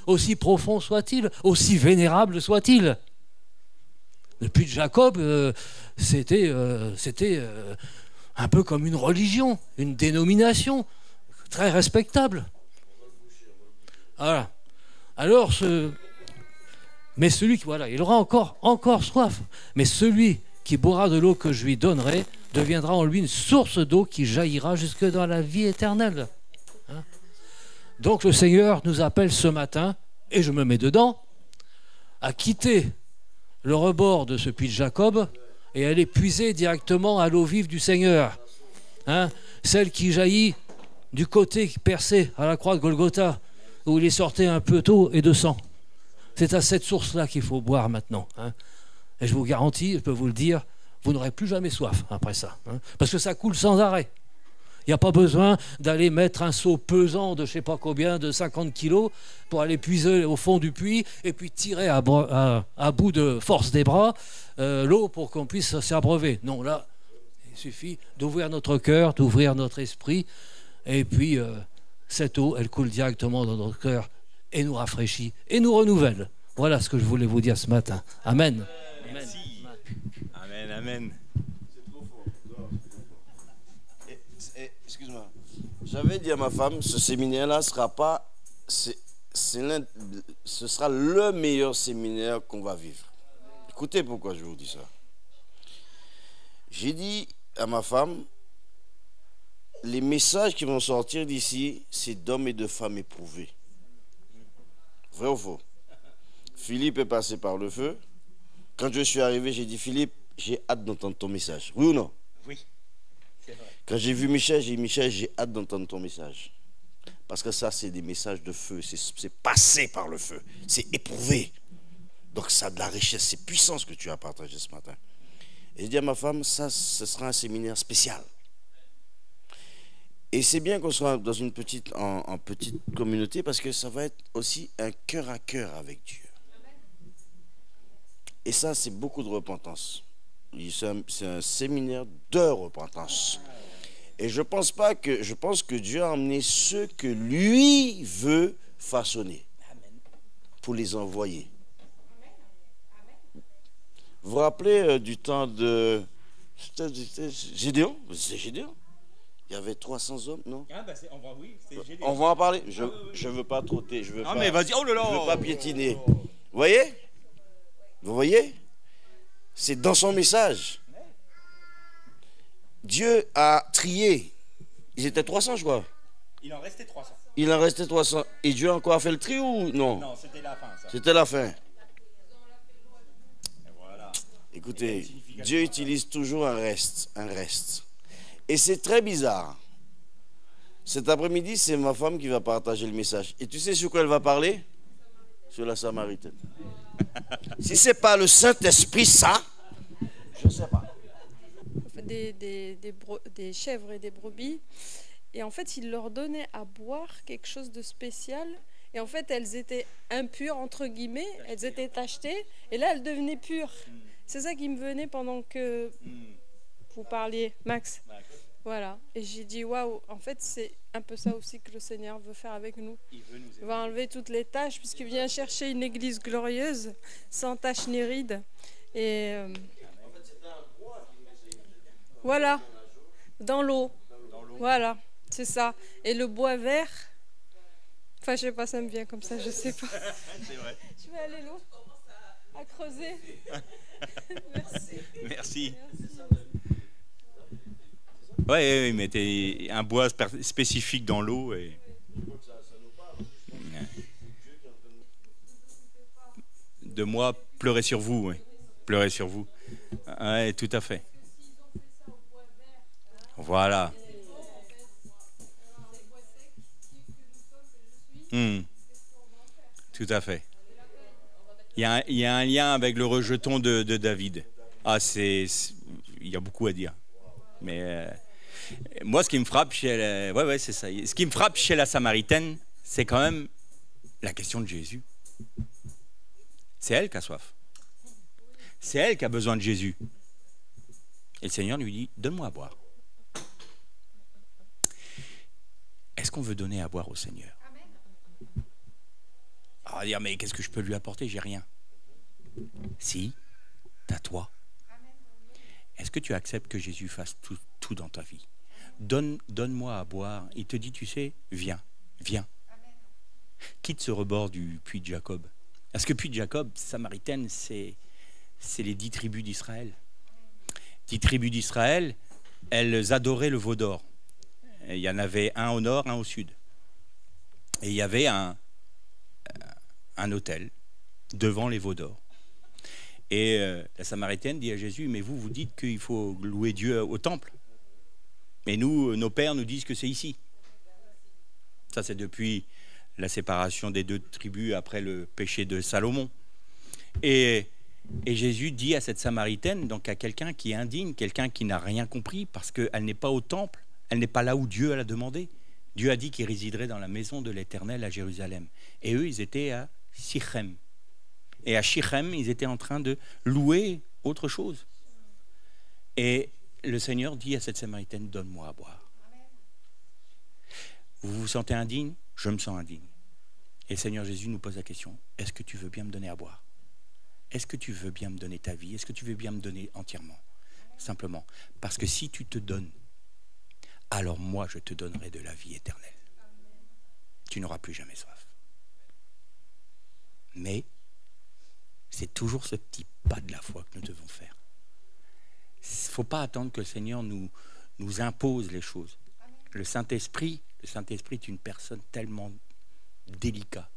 aussi profond soit-il, aussi vénérable soit-il. Le puits de Jacob, c'était un peu comme une religion, une dénomination très respectable. Voilà. Alors, mais celui qui, voilà, il aura encore soif. Mais celui qui boira de l'eau que je lui donnerai deviendra en lui une source d'eau qui jaillira jusque dans la vie éternelle. Hein? Donc le Seigneur nous appelle ce matin, et je me mets dedans, à quitter le rebord de ce puits de Jacob et aller puiser directement à l'eau vive du Seigneur. Hein? Celle qui jaillit du côté percé à la croix de Golgotha, où il est sorti un peu d'eau et de sang. C'est à cette source-là qu'il faut boire maintenant. Hein? Et je vous garantis, je peux vous le dire, vous n'aurez plus jamais soif après ça. Hein? Parce que ça coule sans arrêt. Il n'y a pas besoin d'aller mettre un seau pesant de je ne sais pas combien, de 50 kilos, pour aller puiser au fond du puits et puis tirer à bout de force des bras l'eau pour qu'on puisse s'abreuver. Non, là, il suffit d'ouvrir notre cœur, d'ouvrir notre esprit, et puis cette eau, elle coule directement dans notre cœur et nous rafraîchit et nous renouvelle. Voilà ce que je voulais vous dire ce matin. Amen. Merci. Amen, amen. Excuse-moi. J'avais dit à ma femme, ce séminaire-là sera pas, ce sera le meilleur séminaire qu'on va vivre. Écoutez pourquoi je vous dis ça. J'ai dit à ma femme, les messages qui vont sortir d'ici, c'est d'hommes et de femmes éprouvés. Vrai ou faux? Philippe est passé par le feu. Quand je suis arrivé, j'ai dit, Philippe, j'ai hâte d'entendre ton message. Oui ou non? Oui, c'est vrai. Quand j'ai vu Michel, j'ai dit, Michel, j'ai hâte d'entendre ton message. Parce que ça, c'est des messages de feu. C'est passé par le feu. C'est éprouvé. Donc ça a de la richesse. C'est puissant ce que tu as partagé ce matin. Et je dis à ma femme, ça, ce sera un séminaire spécial. Et c'est bien qu'on soit dans une petite, en petite communauté parce que ça va être aussi un cœur à cœur avec Dieu. Et ça, c'est beaucoup de repentance. C'est un séminaire de repentance. Et je pense que Dieu a emmené ceux que lui veut façonner pour les envoyer. Vous vous rappelez du temps de Gédéon? C'est Gédéon. Il y avait 300 hommes, non? Ah bah oui, c'est Gédéon. On va en parler. Je veux pas trotter. Je veux Ah pas, mais vas-y, oh là là. je veux pas piétiner. Vous voyez? Vous voyez? C'est dans son message. Dieu a trié. Ils étaient 300, je crois. Il en restait 300. Il en restait 300. Et Dieu a encore fait le tri ou non? Non, c'était la fin, ça. C'était la fin. Et voilà. Écoutez, Dieu utilise toujours un reste. Et c'est très bizarre. Cet après-midi, c'est ma femme qui va partager le message. Et tu sais sur quoi elle va parler? Sur la Samaritaine. Si ce n'est pas le Saint-Esprit, ça, je ne sais pas. Des chèvres et des brebis. Et en fait, il leur donnait à boire quelque chose de spécial. Et en fait, elles étaient impures, entre guillemets. Elles étaient tachetées. Et là, elles devenaient pures. C'est ça qui me venait pendant que vous parliez, Max. Voilà. Et j'ai dit, waouh, en fait, c'est un peu ça aussi que le Seigneur veut faire avec nous. Il va enlever toutes les taches, puisqu'il vient chercher une église glorieuse, sans tache ni ride. Et voilà, dans l'eau. Voilà, c'est ça. Et le bois vert, enfin, je sais pas, ça me vient comme ça, je sais pas. C'est vrai. Je vais aller l'eau à creuser. Merci. Merci. Oui, mais t'es un bois spécifique dans l'eau. Et... De moi, pleurer sur vous. Oui. Pleurer sur vous. Oui, tout à fait. Voilà. Tout à fait. Il y a un lien avec le rejeton de David. Ah, il y a beaucoup à dire. Mais moi, ce qui me frappe chez c'est ça. Ce qui me frappe chez la Samaritaine, c'est quand même la question de Jésus. C'est elle qui a soif. C'est elle qui a besoin de Jésus. Et le Seigneur lui dit, donne-moi à boire. Est-ce qu'on veut donner à boire au Seigneur? On va dire, mais qu'est-ce que je peux lui apporter? J'ai rien. Si, t'as toi. Est-ce que tu acceptes que Jésus fasse tout dans ta vie? Donne-moi à boire. Il te dit, tu sais, viens. Quitte ce rebord du puits de Jacob. Parce que puits de Jacob, Samaritaine, c'est les 10 tribus d'Israël. 10 tribus d'Israël, elles adoraient le veau d'or. Il y en avait un au nord, un au sud. Et il y avait un autel devant les veaux d'or. Et la Samaritaine dit à Jésus, mais vous dites qu'il faut louer Dieu au temple. Mais nous, nos pères nous disent que c'est ici. Ça, c'est depuis la séparation des 2 tribus après le péché de Salomon. Et Jésus dit à cette Samaritaine, donc à quelqu'un qui est indigne, quelqu'un qui n'a rien compris, parce qu'elle n'est pas au temple, elle n'est pas là où Dieu l'a demandé. Dieu a dit qu'il résiderait dans la maison de l'Éternel à Jérusalem. Et eux, ils étaient à Sichem. Et à Sichem, ils étaient en train de louer autre chose. Et le Seigneur dit à cette Samaritaine, donne-moi à boire. Vous vous sentez indigne? Je me sens indigne. Et le Seigneur Jésus nous pose la question, est-ce que tu veux bien me donner à boire? Est-ce que tu veux bien me donner ta vie? Est-ce que tu veux bien me donner entièrement? Simplement. Parce que si tu te donnes, alors moi je te donnerai de la vie éternelle. Tu n'auras plus jamais soif. Mais c'est toujours ce petit pas de la foi que nous devons faire. Il ne faut pas attendre que le Seigneur nous impose les choses. le Saint-Esprit est une personne tellement délicate.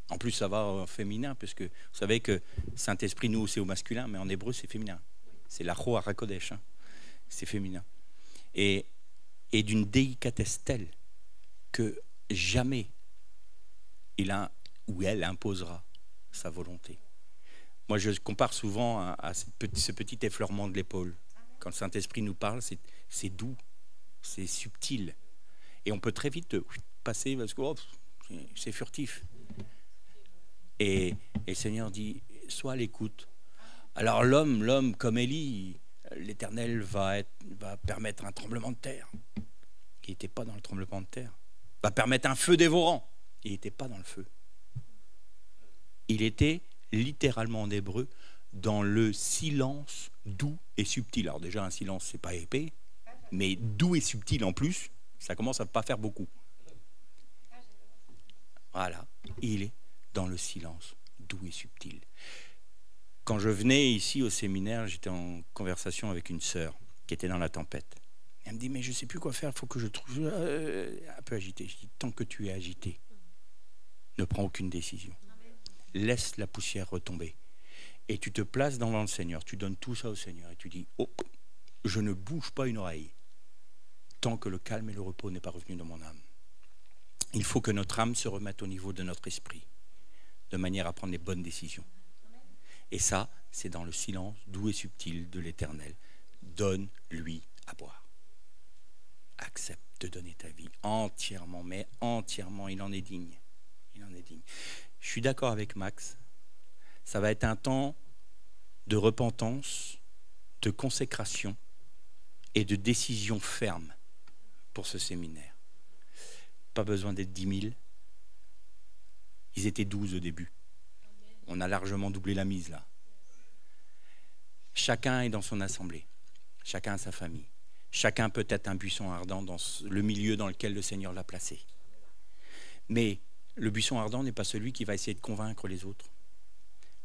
En plus, ça va en féminin, puisque vous savez que Saint-Esprit, nous, c'est au masculin, mais en hébreu, c'est féminin. C'est la Roha Hakodesh, hein. C'est féminin. Et d'une délicatesse telle que jamais il a ou elle imposera sa volonté. Moi, je compare souvent à ce petit effleurement de l'épaule. Quand le Saint-Esprit nous parle, c'est doux, c'est subtil. Et on peut très vite passer parce que c'est furtif. Et le Seigneur dit, sois à l'écoute. Alors l'homme comme Élie, l'Éternel va permettre un tremblement de terre. Il n'était pas dans le tremblement de terre. Va permettre un feu dévorant. Il n'était pas dans le feu. Il était littéralement en hébreu dans le silence doux et subtil. Alors déjà un silence, c'est pas épais, mais doux et subtil en plus, ça commence à pas faire beaucoup. Voilà, il est dans le silence doux et subtil. Quand je venais ici au séminaire, j'étais en conversation avec une sœur qui était dans la tempête. Elle me dit, mais je ne sais plus quoi faire, il faut que je trouve un peu agité. Je dis, tant que tu es agité, ne prends aucune décision. Laisse la poussière retomber. Et tu te places devant le Seigneur, tu donnes tout ça au Seigneur et tu dis, oh, je ne bouge pas une oreille tant que le calme et le repos n'est pas revenu dans mon âme. Il faut que notre âme se remette au niveau de notre esprit, de manière à prendre les bonnes décisions. Et ça, c'est dans le silence doux et subtil de l'Éternel. Donne-lui à boire. Accepte de donner ta vie entièrement, mais entièrement, il en est digne. Il en est digne. Je suis d'accord avec Max. Ça va être un temps de repentance, de consécration et de décision ferme pour ce séminaire. Pas besoin d'être 10 000. Ils étaient 12 au début. On a largement doublé la mise là. Chacun est dans son assemblée. Chacun a sa famille. Chacun peut être un buisson ardent dans le milieu dans lequel le Seigneur l'a placé. Mais le buisson ardent n'est pas celui qui va essayer de convaincre les autres.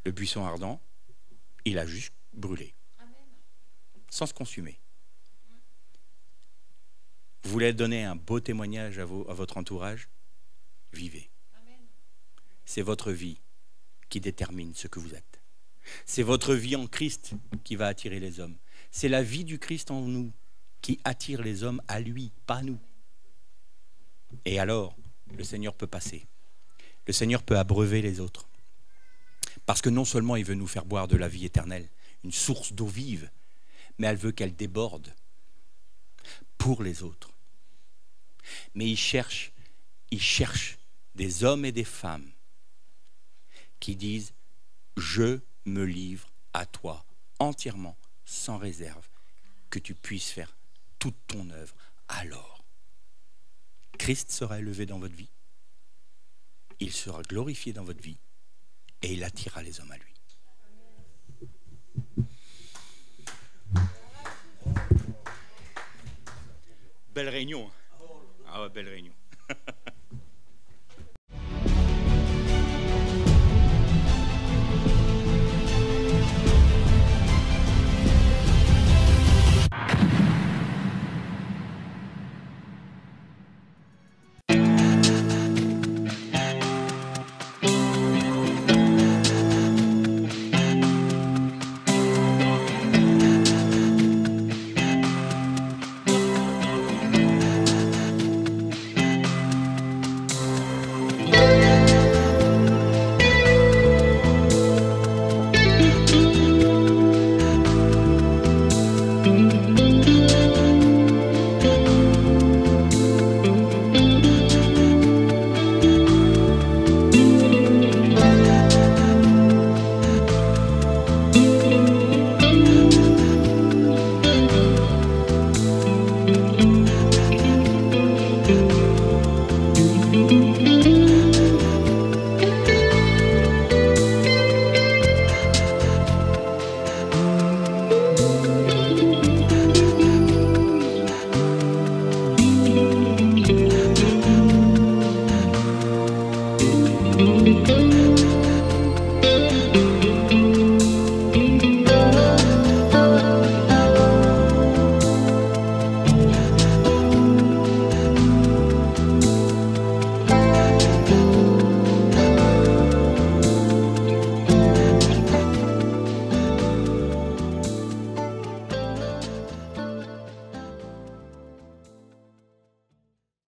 Le buisson ardent, il a juste brûlé. Sans se consumer. Vous voulez donner un beau témoignage à votre entourage? Vivez. C'est votre vie qui détermine ce que vous êtes. C'est votre vie en Christ qui va attirer les hommes. C'est la vie du Christ en nous qui attire les hommes à lui, pas nous. Et alors, le Seigneur peut passer. Le Seigneur peut abreuver les autres. Parce que non seulement il veut nous faire boire de la vie éternelle, une source d'eau vive, mais elle veut qu'elle déborde pour les autres. Mais il cherche des hommes et des femmes qui disent « Je me livre à toi entièrement, sans réserve, que tu puisses faire toute ton œuvre. » Alors, Christ sera élevé dans votre vie, il sera glorifié dans votre vie et il attirera les hommes à lui. Belle réunion. Ah ouais, belle réunion.